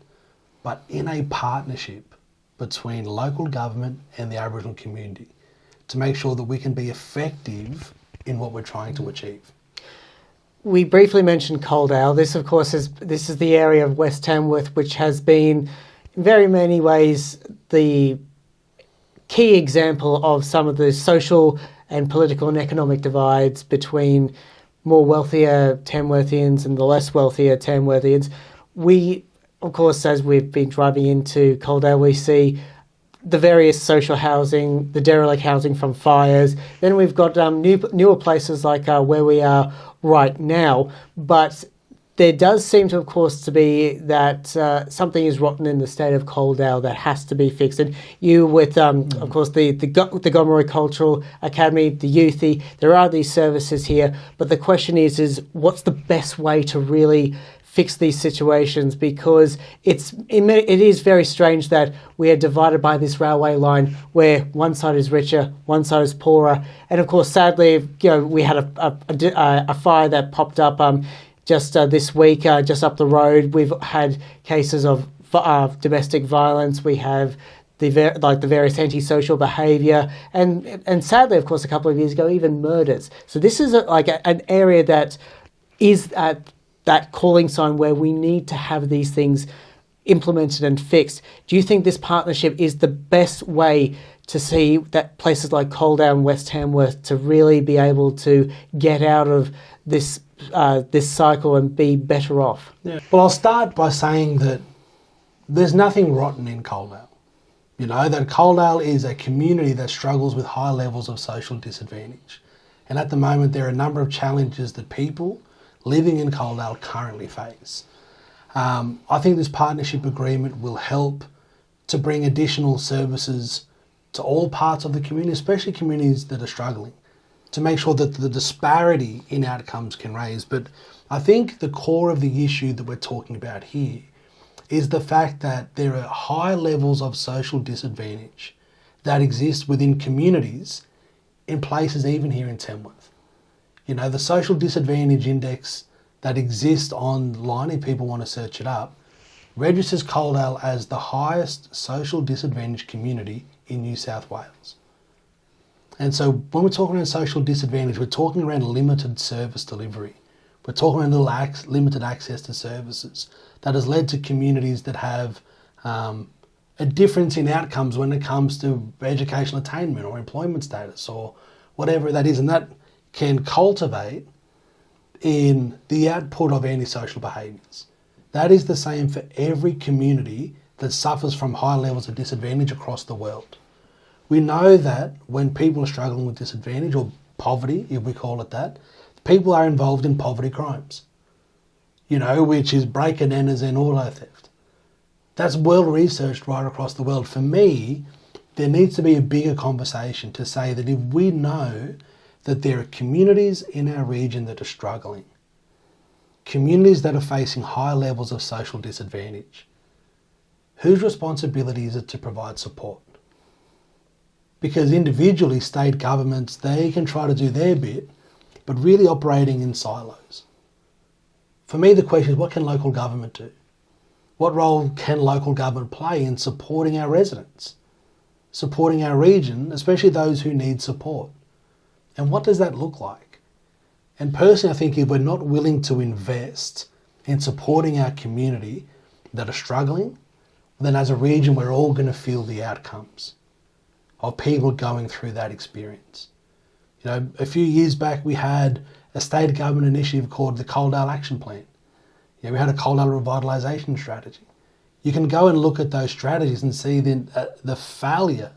but in a partnership between local government and the Aboriginal community to make sure that we can be effective in what we're trying to achieve. We briefly mentioned Coaldale. This, of course, is the area of West Tamworth, which has been, in very many ways, the key example of some of the social and political and economic divides between more wealthier Tamworthians and the less wealthier Tamworthians. We, of course, as we've been driving into Coaldale, we see the various social housing, the derelict housing from fires. Then we've got newer places like where we are right now. But there does seem to, of course, to be that something is rotten in the state of Coaldale that has to be fixed. And you with, of course, the Gomeroi Cultural Academy, the Youthy, there are these services here. But the question is what's the best way to really fix these situations? Because it is very strange that we are divided by this railway line where one side is richer, one side is poorer. And of course, sadly, we had a fire that popped up just this week, just up the road. We've had cases of domestic violence. We have the various antisocial behaviour, and sadly, of course, a couple of years ago, even murders. So this is an area that is at that calling sign where we need to have these things implemented and fixed. Do you think this partnership is the best way to see that places like Coledale and West Tamworth to really be able to get out of this cycle and be better off? Yeah. Well, I'll start by saying that there's nothing rotten in Coledale. You know, that Coledale is a community that struggles with high levels of social disadvantage. And at the moment, there are a number of challenges that people living in Coledale currently face. I think this partnership agreement will help to bring additional services to all parts of the community, especially communities that are struggling, to make sure that the disparity in outcomes can raise. But I think the core of the issue that we're talking about here is the fact that there are high levels of social disadvantage that exist within communities in places even here in Tamworth. You know, the social disadvantage index that exists online, if people want to search it up, registers Coledale as the highest social disadvantage community in New South Wales. And so when we're talking around social disadvantage, we're talking around limited service delivery. We're talking around limited access to services that has led to communities that have a difference in outcomes when it comes to educational attainment or employment status or whatever that is. And that can cultivate in the output of antisocial behaviours. That is the same for every community that suffers from high levels of disadvantage across the world. We know that when people are struggling with disadvantage or poverty, if we call it that, people are involved in poverty crimes, you know, which is break and enters and auto theft. That's well researched right across the world. For me, there needs to be a bigger conversation to say that if we know that there are communities in our region that are struggling, communities that are facing high levels of social disadvantage, whose responsibility is it to provide support? Because individually, state governments, they can try to do their bit, but really operating in silos. For me, the question is, what can local government do? What role can local government play in supporting our residents, supporting our region, especially those who need support? And what does that look like? And personally, I think if we're not willing to invest in supporting our community that are struggling, then as a region, we're all going to feel the outcomes of people going through that experience. You know, a few years back, we had a state government initiative called the Coledale Action Plan. You know, we had a Coledale revitalisation strategy. You can go and look at those strategies and see the failure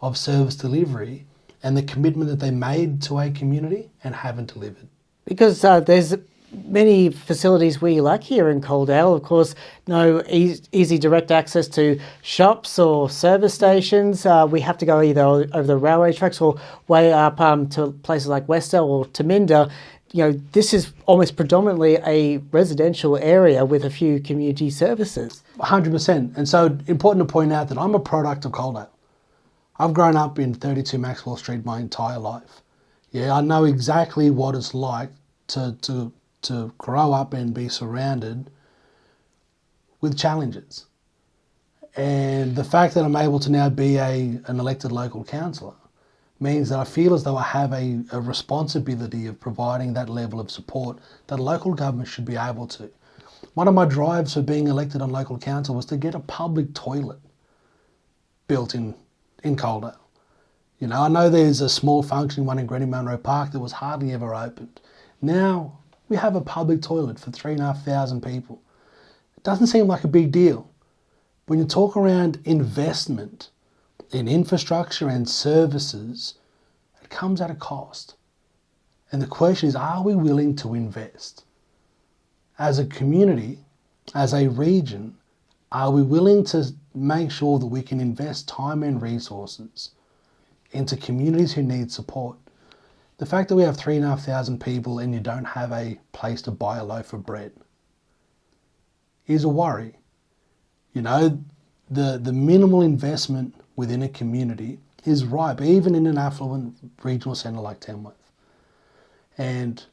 of service delivery and the commitment that they made to a community and haven't delivered. Because there's many facilities we lack here in Coledale. Of course, no easy direct access to shops or service stations. We have to go either over the railway tracks or way up to places like Westdale or Taminda. You know, this is almost predominantly a residential area with a few community services. 100%. And so important to point out that I'm a product of Coledale. I've grown up in 32 Maxwell Street my entire life. Yeah, I know exactly what it's like to grow up and be surrounded with challenges. And the fact that I'm able to now be an elected local councillor means that I feel as though I have a responsibility of providing that level of support that local government should be able to. One of my drives for being elected on local council was to get a public toilet built in Coledale. You know, I know there's a small functioning one in Granny Munro Park that was hardly ever opened. Now we have a public toilet for 3,500 people. It doesn't seem like a big deal. When you talk around investment in infrastructure and services, it comes at a cost. And the question is, are we willing to invest? As a community, as a region, are we willing to make sure that we can invest time and resources into communities who need support? The fact that we have 3,500 people and you don't have a place to buy a loaf of bread is a worry. You know, the minimal investment within a community is ripe, even in an affluent regional centre like Tamworth. And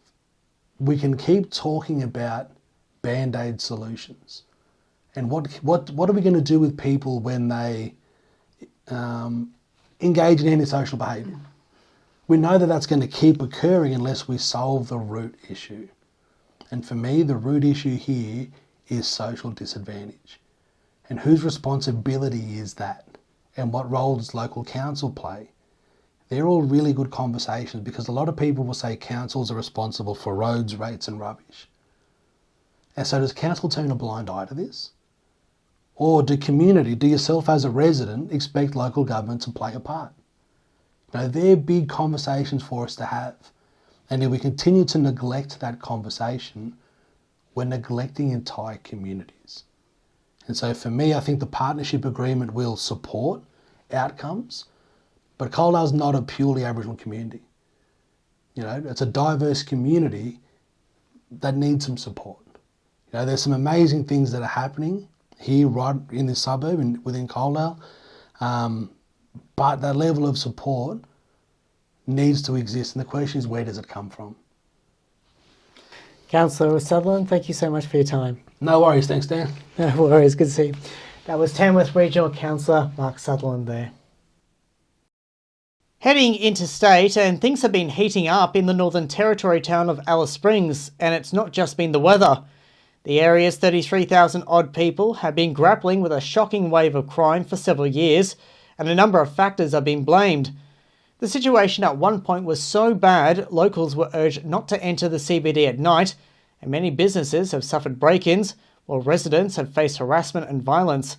we can keep talking about band-aid solutions. And what are we going to do with people when they engage in antisocial behaviour? We know that that's going to keep occurring unless we solve the root issue. And for me, the root issue here is social disadvantage. And whose responsibility is that? And what role does local council play? They're all really good conversations, because a lot of people will say councils are responsible for roads, rates and rubbish. And so does council turn a blind eye to this? Or do yourself as a resident expect local government to play a part? Now, they're big conversations for us to have. And if we continue to neglect that conversation, we're neglecting entire communities. And so for me, I think the partnership agreement will support outcomes, but Coaldale's not a purely Aboriginal community. You know, it's a diverse community that needs some support. You know, there's some amazing things that are happening here right in this suburb and within Coaldale, but that level of support needs to exist, and the question is, where does it come from? Councillor Sutherland, thank you so much for your time. No worries, thanks Dan. No worries, good to see you. That was Tamworth Regional Councillor Mark Sutherland there. Heading interstate, and things have been heating up in the Northern Territory town of Alice Springs, and it's not just been the weather. The area's 33,000 odd people have been grappling with a shocking wave of crime for several years, and a number of factors are being blamed. The situation at one point was so bad, locals were urged not to enter the CBD at night, and many businesses have suffered break-ins, while residents have faced harassment and violence.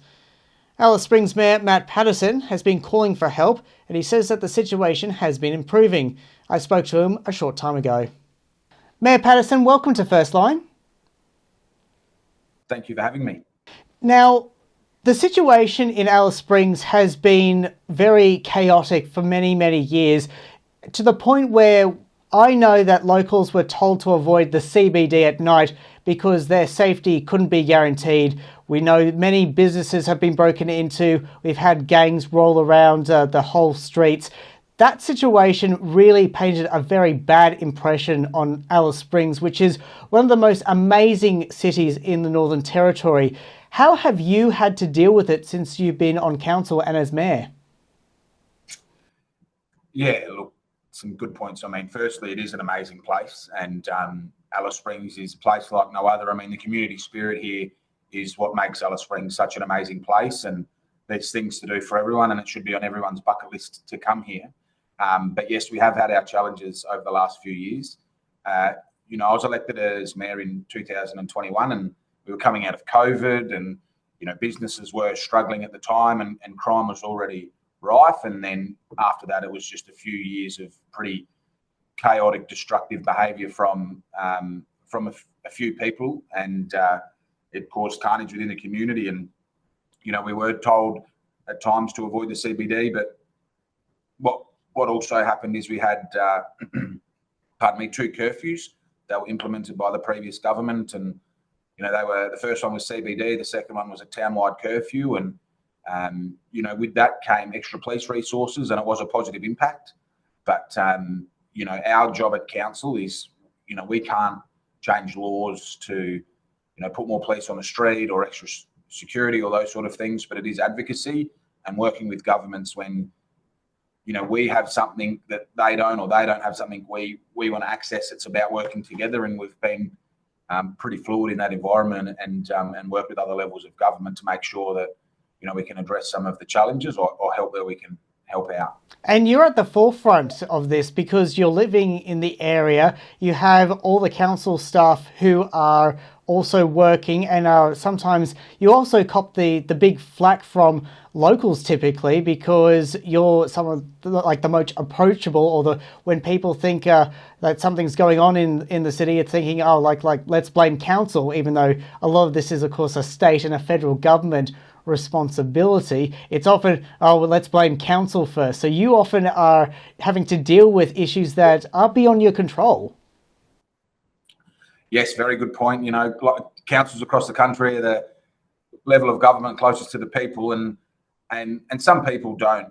Alice Springs Mayor Matt Patterson has been calling for help, and he says that the situation has been improving. I spoke to him a short time ago. Mayor Patterson, welcome to Firstline. Thank you for having me. Now, the situation in Alice Springs has been very chaotic for many, many years, to the point where I know that locals were told to avoid the CBD at night because their safety couldn't be guaranteed. We know many businesses have been broken into. We've had gangs roll around the whole streets. That situation really painted a very bad impression on Alice Springs, which is one of the most amazing cities in the Northern Territory. How have you had to deal with it since you've been on council and as mayor? Yeah, look, some good points. I mean, firstly, it is an amazing place, and Alice Springs is a place like no other. I mean, the community spirit here is what makes Alice Springs such an amazing place, and there's things to do for everyone, and it should be on everyone's bucket list to come here. But yes, we have had our challenges over the last few years. You know, I was elected as mayor in 2021, and we were coming out of COVID, and, you know, businesses were struggling at the time, and crime was already rife. And then after that, it was just a few years of pretty chaotic, destructive behaviour from a few people, and it caused carnage within the community. And, you know, we were told at times to avoid the CBD, but what also happened is we had, pardon me, 2 curfews that were implemented by the previous government, and you know, the first one was CBD, the second one was a town-wide curfew, and you know, with that came extra police resources, and it was a positive impact. But you know, our job at council is, you know, we can't change laws to, you know, put more police on the street or extra security or those sort of things, but it is advocacy and working with governments when, you know, we have something that they don't, or they don't have something we want to access. It's about working together, and we've been pretty fluid in that environment, and work with other levels of government to make sure that, you know, we can address some of the challenges or help where we can help out. And you're at the forefront of this because you're living in the area. You have all the council staff who are also working, and are sometimes you also cop the big flack from locals typically because you're someone like the most approachable, or when people think that something's going on in the city, it's thinking, oh, like let's blame council, even though a lot of this is of course a state and a federal government responsibility. It's often, oh, well, let's blame council first. So you often are having to deal with issues that are beyond your control. Yes, very good point. You know, like councils across the country are the level of government closest to the people, and some people don't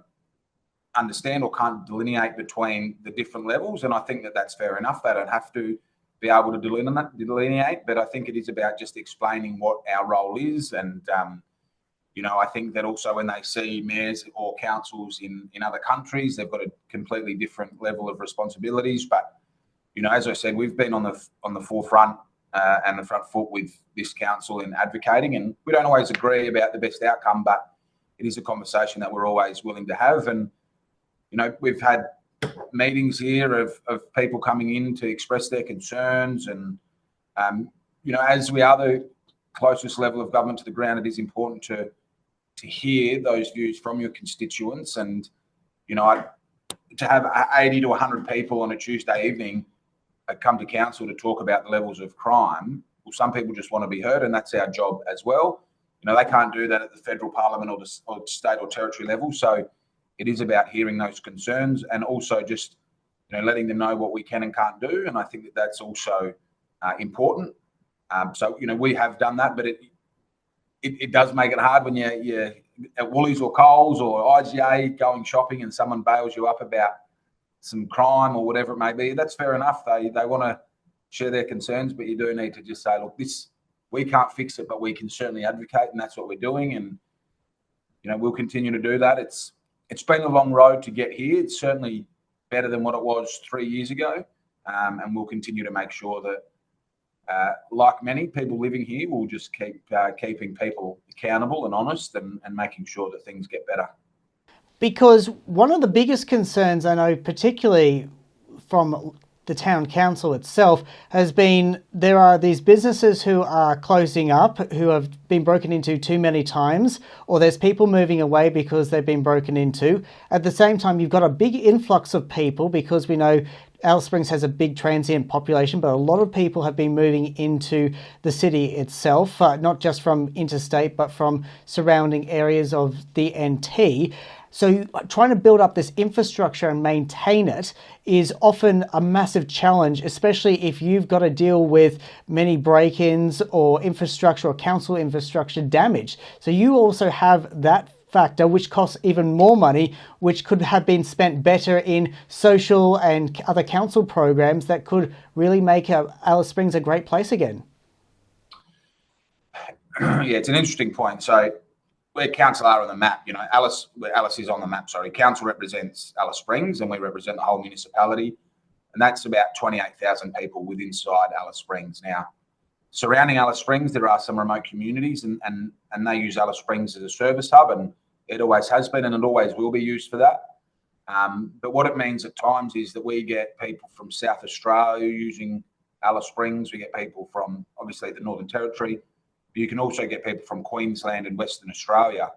understand or can't delineate between the different levels, and I think that that's fair enough. They don't have to be able to delineate, but I think it is about just explaining what our role is, and you know, I think that also when they see mayors or councils in other countries, they've got a completely different level of responsibilities. But, you know, as I said, we've been on the forefront and the front foot with this council in advocating. And we don't always agree about the best outcome, but it is a conversation that we're always willing to have. And, you know, we've had meetings here of people coming in to express their concerns. And, you know, as we are the closest level of government to the ground, it is important to hear those views from your constituents. And, you know, to have 80 to 100 people on a Tuesday evening come to council to talk about the levels of crime, well, some people just want to be heard, and that's our job as well. You know, they can't do that at the federal parliament or the state or territory level. So it is about hearing those concerns and also just, you know, letting them know what we can and can't do. And I think that that's also important. So, you know, we have done that, but it does make it hard when you're at Woolies or Coles or IGA going shopping and someone bails you up about some crime or whatever it may be. That's fair enough. They want to share their concerns, but you do need to just say, look, we can't fix it, but we can certainly advocate, and that's what we're doing. And, you know, we'll continue to do that. It's been a long road to get here. It's certainly better than what it was 3 years ago. And we'll continue to make sure that, like many people living here, we'll just keep keeping people accountable and honest and making sure that things get better. Because one of the biggest concerns I know, particularly from the town council itself, has been there are these businesses who are closing up, who have been broken into too many times, or there's people moving away because they've been broken into. At the same time, you've got a big influx of people because we know Alice Springs has a big transient population, but a lot of people have been moving into the city itself, not just from interstate, but from surrounding areas of the NT. So trying to build up this infrastructure and maintain it is often a massive challenge, especially if you've got to deal with many break-ins or infrastructure or council infrastructure damage. So you also have that factor, which costs even more money, which could have been spent better in social and other council programs that could really make Alice Springs a great place again. Yeah, it's an interesting point. So where council are on the map, you know, Alice is on the map, sorry. Council represents Alice Springs and we represent the whole municipality. And that's about 28,000 people within inside Alice Springs. Now, surrounding Alice Springs, there are some remote communities and they use Alice Springs as a service hub, and it always has been and it always will be used for that. But what it means at times is that we get people from South Australia using Alice Springs. We get people from, obviously, the Northern Territory. But you can also get people from Queensland and Western Australia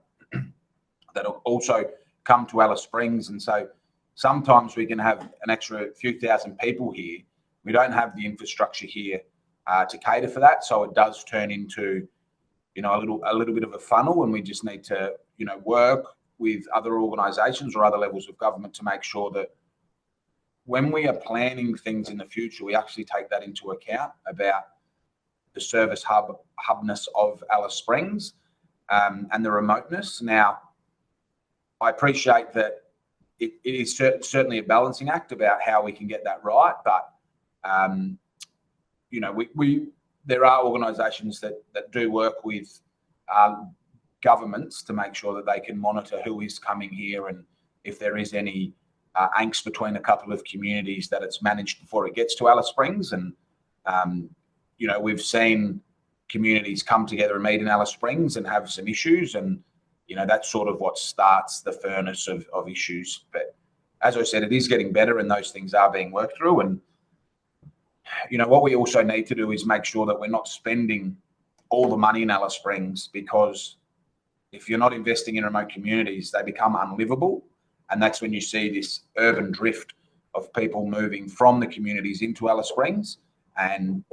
that also come to Alice Springs. And so sometimes we can have an extra few thousand people here. We don't have the infrastructure here to cater for that. So it does turn into, you know, a little bit of a funnel, and we just need to, you know, work with other organisations or other levels of government to make sure that when we are planning things in the future, we actually take that into account about the service hubness of Alice Springs and the remoteness. Now, I appreciate that it is certainly a balancing act about how we can get that right, but you know, there are organisations that do work with governments to make sure that they can monitor who is coming here, and if there is any angst between a couple of communities, that it's managed before it gets to Alice Springs. And you know, we've seen communities come together and meet in Alice Springs and have some issues, and you know, that's sort of what starts the furnace of issues. But as I said, it is getting better and those things are being worked through. And you know, what we also need to do is make sure that we're not spending all the money in Alice Springs, because if you're not investing in remote communities, they become unlivable. And that's when you see this urban drift of people moving from the communities into Alice Springs and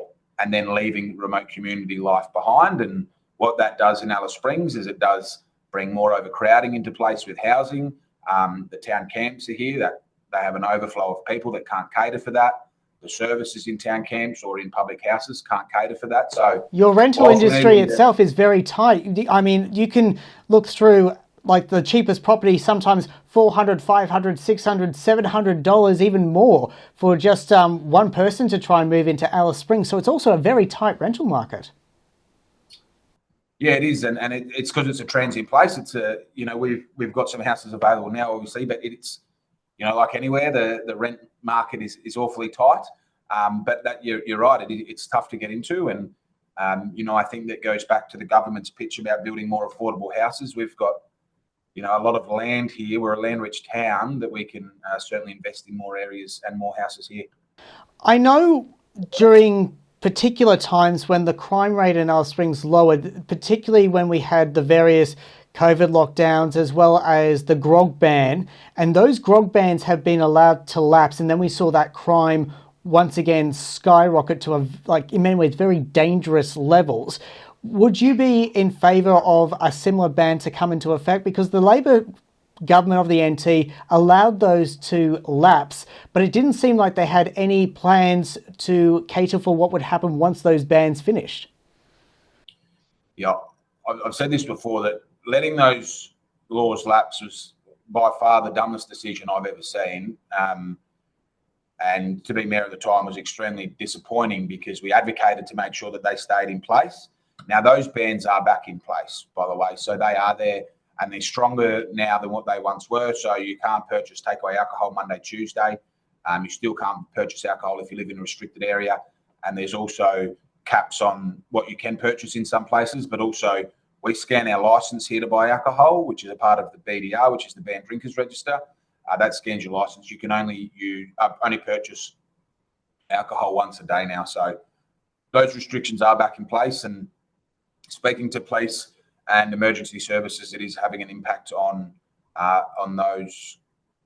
then leaving remote community life behind. And what that does in Alice Springs is it does bring more overcrowding into place with housing. The town camps are here, that they have an overflow of people that can't cater for that. The services in town camps or in public houses can't cater for that. So your rental industry itself is very tight. I mean, you can look through like the cheapest property, sometimes $400, $500, $600, $700, even more for just one person to try and move into Alice Springs. So it's also a very tight rental market. Yeah, it is, and it's because it's a transient place. It's you know, we've got some houses available now, obviously, but it's, you know, like anywhere, the rent market is awfully tight. But that you're right, it's tough to get into. And, I think that goes back to the government's pitch about building more affordable houses. We've got, a lot of land here. We're a land-rich town that we can certainly invest in more areas and more houses here. I know during particular times when the crime rate in Alice Springs lowered, particularly when we had the various COVID lockdowns as well as the grog ban, and those grog bans have been allowed to lapse, and then we saw that crime once again skyrocket to in many ways very dangerous levels. Would you be in favour of a similar ban to come into effect? Because the Labor government of the NT allowed those to lapse, but it didn't seem like they had any plans to cater for what would happen once those bans finished. Yeah, I've said this before, that letting those laws lapse was by far the dumbest decision I've ever seen. And to be mayor at the time was extremely disappointing because we advocated to make sure that they stayed in place. Now, those bans are back in place, by the way, so they are there and they're stronger now than what they once were. So you can't purchase takeaway alcohol Monday, Tuesday. You still can't purchase alcohol if you live in a restricted area. And there's also caps on what you can purchase in some places, but also we scan our license here to buy alcohol, which is a part of the BDR, which is the Banned Drinkers Register. That scans your license. You can only purchase alcohol once a day now. So those restrictions are back in place, and speaking to police and emergency services, it is having an impact on those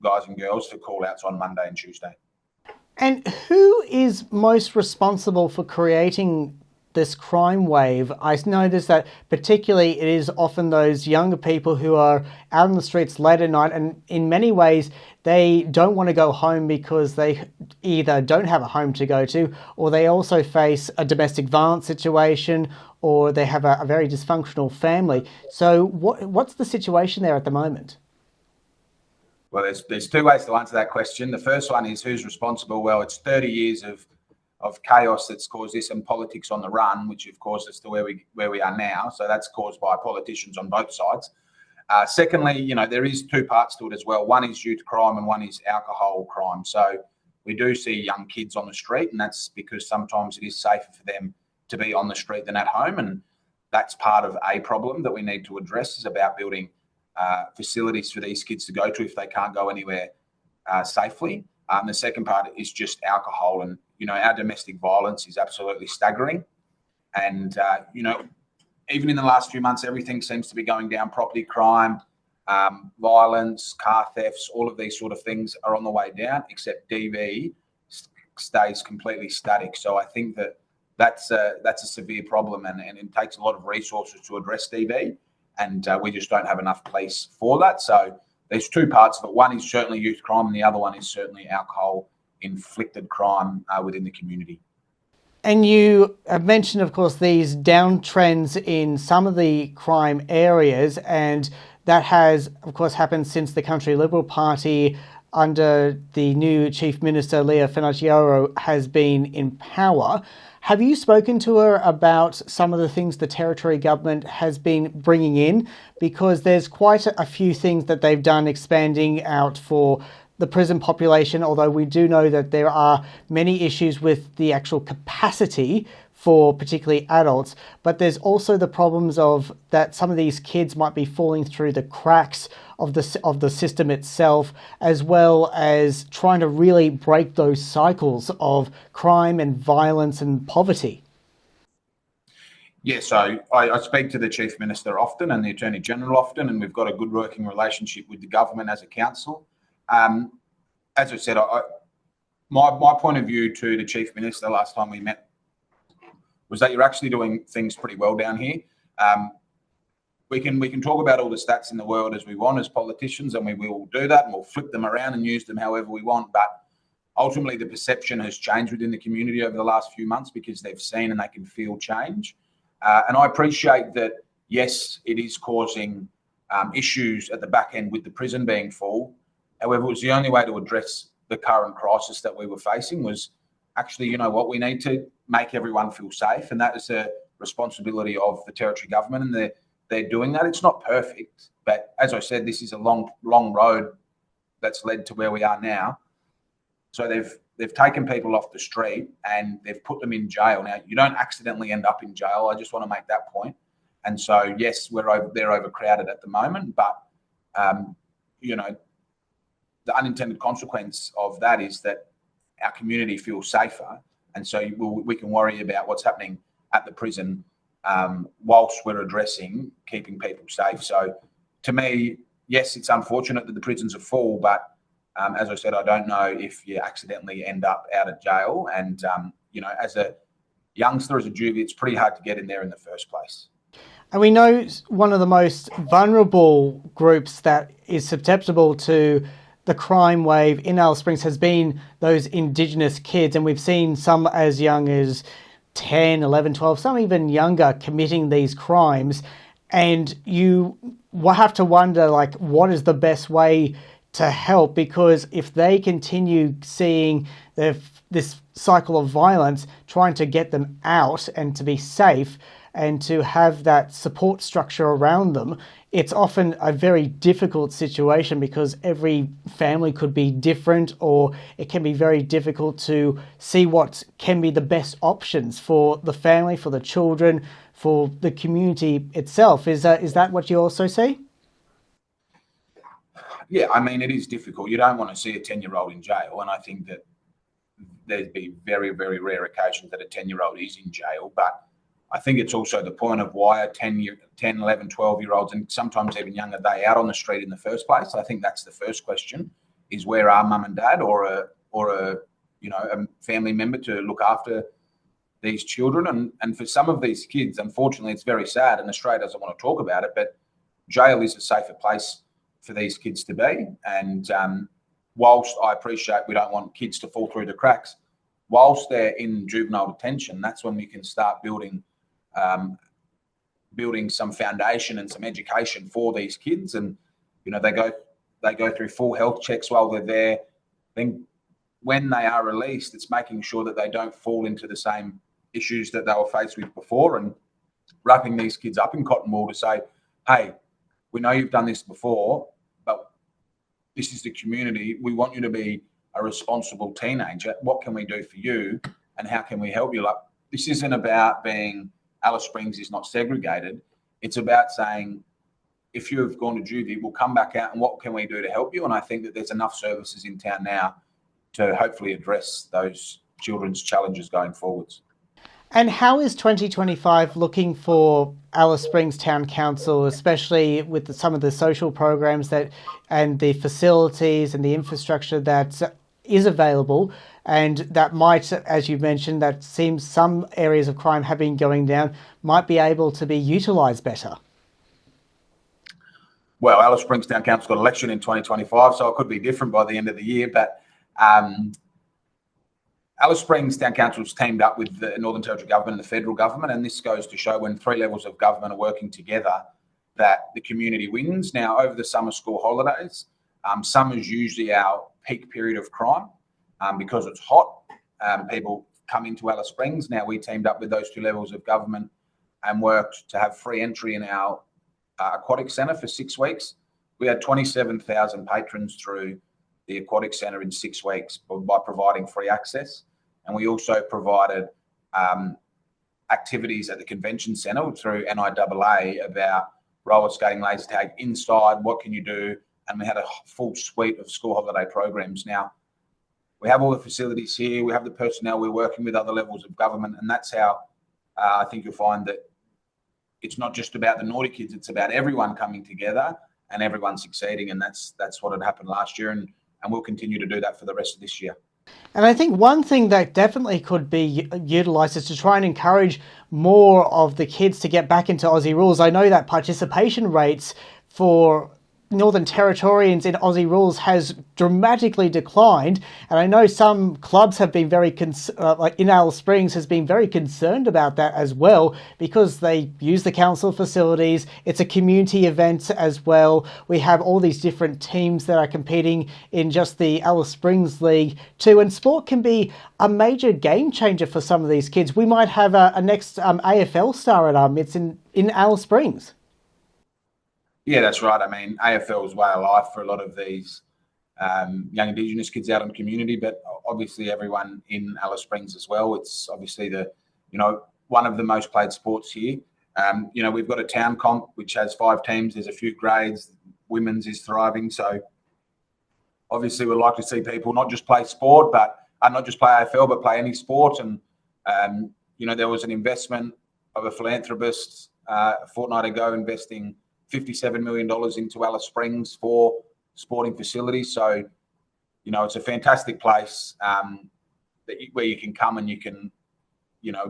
guys and girls for call-outs on Monday and Tuesday. And who is most responsible for creating this crime wave? I noticed that particularly it is often those younger people who are out on the streets late at night, and in many ways they don't want to go home because they either don't have a home to go to, or they also face a domestic violence situation, or they have a very dysfunctional family. So what's the situation there at the moment? Well, there's two ways to answer that question. The first one is who's responsible. Well, it's 30 years of chaos that's caused this, and politics on the run, which have caused us to where we are now. So that's caused by politicians on both sides. Secondly, there is two parts to it as well. One is youth crime and one is alcohol crime. So we do see young kids on the street, and that's because sometimes it is safer for them to be on the street than at home. And that's part of a problem that we need to address, is about building facilities for these kids to go to if they can't go anywhere safely. The second part is just alcohol, and our domestic violence is absolutely staggering. And even in the last few months, everything seems to be going down. Property crime, violence, car thefts, all of these sort of things are on the way down, except DV stays completely static. So I think that's a severe problem, and it takes a lot of resources to address DV, and we just don't have enough police for that. So there's two parts of it. One is certainly youth crime, and the other one is certainly alcohol-inflicted crime within the community. And you have mentioned, of course, these downtrends in some of the crime areas, and that has, of course, happened since the Country Liberal Party under the new Chief Minister, Leah Pizarro, has been in power. Have you spoken to her about some of the things the Territory Government has been bringing in? Because there's quite a few things that they've done expanding out for the prison population, although we do know that there are many issues with the actual capacity for particularly adults, but there's also the problems of that some of these kids might be falling through the cracks of the system itself, as well as trying to really break those cycles of crime and violence and poverty. Yeah, so I speak to the Chief Minister often and the Attorney General often, and we've got a good working relationship with the government as a council. As I said, my point of view to the Chief Minister last time we met was that you're actually doing things pretty well down here. We can talk about all the stats in the world as we want as politicians, and we will do that, and we'll flip them around and use them however we want. But ultimately, the perception has changed within the community over the last few months because they've seen and they can feel change. And I appreciate that, yes, it is causing issues at the back end with the prison being full. However, it was the only way to address the current crisis that we were facing was actually, we need to make everyone feel safe. And that is a responsibility of the Territory Government, and they're doing that. It's not perfect, but as I said, this is a long road that's led to where we are now. So they've they've taken people off the street and they've put them in jail. Now, you don't accidentally end up in jail. I just want to make that point. And so, yes, they're overcrowded at the moment, but you know, the unintended consequence of that is that our community feels safer, and so we can worry about what's happening at the prison whilst we're addressing keeping people safe. So, to me, yes, it's unfortunate that the prisons are full, but as I said, I don't know if you accidentally end up out of jail. And you know, as a youngster, as a juvie, it's pretty hard to get in there in the first place. And we know one of the most vulnerable groups that is susceptible to the crime wave in Alice Springs has been those Indigenous kids. And we've seen some as young as 10, 11, 12, some even younger committing these crimes. And you have to wonder, like, what is the best way to help? Because if they continue seeing this cycle of violence, trying to get them out and to be safe and to have that support structure around them, it's often a very difficult situation because every family could be different, or it can be very difficult to see what can be the best options for the family, for the children, for the community itself. Is that what you also see? Yeah, I mean, it is difficult. You don't want to see a 10-year-old in jail, and I think that there'd be very, very rare occasions that a 10-year-old is in jail, but I think it's also the point of why are 10, 11, 12-year-olds, and sometimes even younger, they out on the street in the first place. I think that's the first question, is where are mum and dad or a you know, a family member to look after these children? And for some of these kids, unfortunately, it's very sad, and Australia doesn't want to talk about it, but jail is a safer place for these kids to be. And whilst I appreciate we don't want kids to fall through the cracks, whilst they're in juvenile detention, that's when we can start building some foundation and some education for these kids. And you know, they go through full health checks while they're there. Then when they are released, it's making sure that they don't fall into the same issues that they were faced with before, and wrapping these kids up in cotton wool to say, hey, we know you've done this before, but this is the community. We want you to be a responsible teenager. What can we do for you, and how can we help you? Like, this isn't about being Alice Springs is not segregated. It's about saying, if you have gone to juvie, we'll come back out, and what can we do to help you? And I think that there's enough services in town now to hopefully address those children's challenges going forwards. And how is 2025 looking for Alice Springs Town Council, especially with some of the social programs and the facilities and the infrastructure that is available, and that might, as you mentioned, that seems some areas of crime have been going down, might be able to be utilised better? Well, Alice Springs Town Council got an election in 2025, so it could be different by the end of the year. But Alice Springs Town Council's teamed up with the Northern Territory Government and the federal government, and this goes to show when three levels of government are working together that the community wins. Now, over the summer school holidays, summer is usually our peak period of crime because it's hot. People come into Alice Springs. Now, we teamed up with those two levels of government and worked to have free entry in our aquatic centre for 6 weeks. We had 27,000 patrons through the aquatic centre in 6 weeks by providing free access. And we also provided activities at the convention centre through NIAA about roller skating, laser tag inside, what can you do? And we had a full suite of school holiday programs. Now, we have all the facilities here, we have the personnel, we're working with other levels of government, and that's how I think you'll find that it's not just about the naughty kids, it's about everyone coming together and everyone succeeding, and that's what had happened last year, and we'll continue to do that for the rest of this year. And I think one thing that definitely could be utilised is to try and encourage more of the kids to get back into Aussie rules. I know that participation rates for Northern Territorians in Aussie rules has dramatically declined, and I know some clubs have been very like in Alice Springs has been very concerned about that as well, because they use the council facilities. It's a community event as well. We have all these different teams that are competing in just the Alice Springs League too, and sport can be a major game changer for some of these kids. We might have a next AFL star at it's in Alice Springs. Yeah, that's right. I mean, AFL is way of life for a lot of these young Indigenous kids out in the community, but obviously everyone in Alice Springs as well. It's obviously one of the most played sports here. We've got a town comp which has 5 teams. There's a few grades. Women's is thriving. So obviously we'd like to see people not just play sport, but not just play AFL, but play any sport. And, there was an investment of a philanthropist a fortnight ago investing $57 million into Alice Springs for sporting facilities. So, it's a fantastic place where you can come and you can,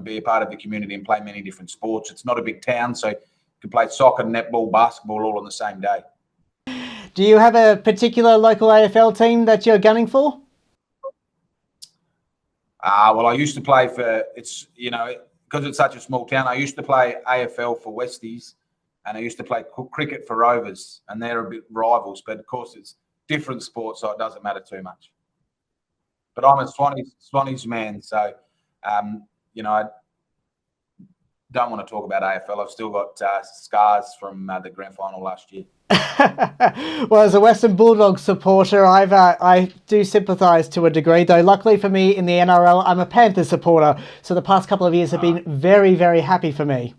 be a part of the community and play many different sports. It's not a big town, so you can play soccer, netball, basketball all on the same day. Do you have a particular local AFL team that you're gunning for? Well, I used to play because it's such a small town, I used to play AFL for Westies and I used to play cricket for Rovers, and they're a bit rivals, but of course it's different sports, so it doesn't matter too much. But I'm a Swannies man, so, I don't want to talk about AFL. I've still got scars from the grand final last year. Well, as a Western Bulldogs supporter, I do sympathise to a degree, though luckily for me in the NRL, I'm a Panthers supporter, so the past couple of years have been very, very happy for me.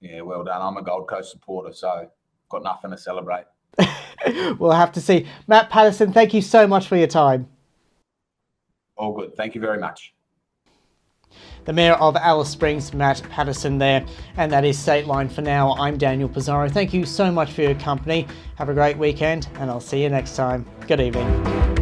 Yeah, well done. I'm a Gold Coast supporter, so got nothing to celebrate. We'll have to see. Matt Patterson, thank you so much for your time. All good. Thank you very much. The Mayor of Alice Springs, Matt Patterson there. And that is Stateline for now. I'm Daniel Pizarro. Thank you so much for your company. Have a great weekend and I'll see you next time. Good evening.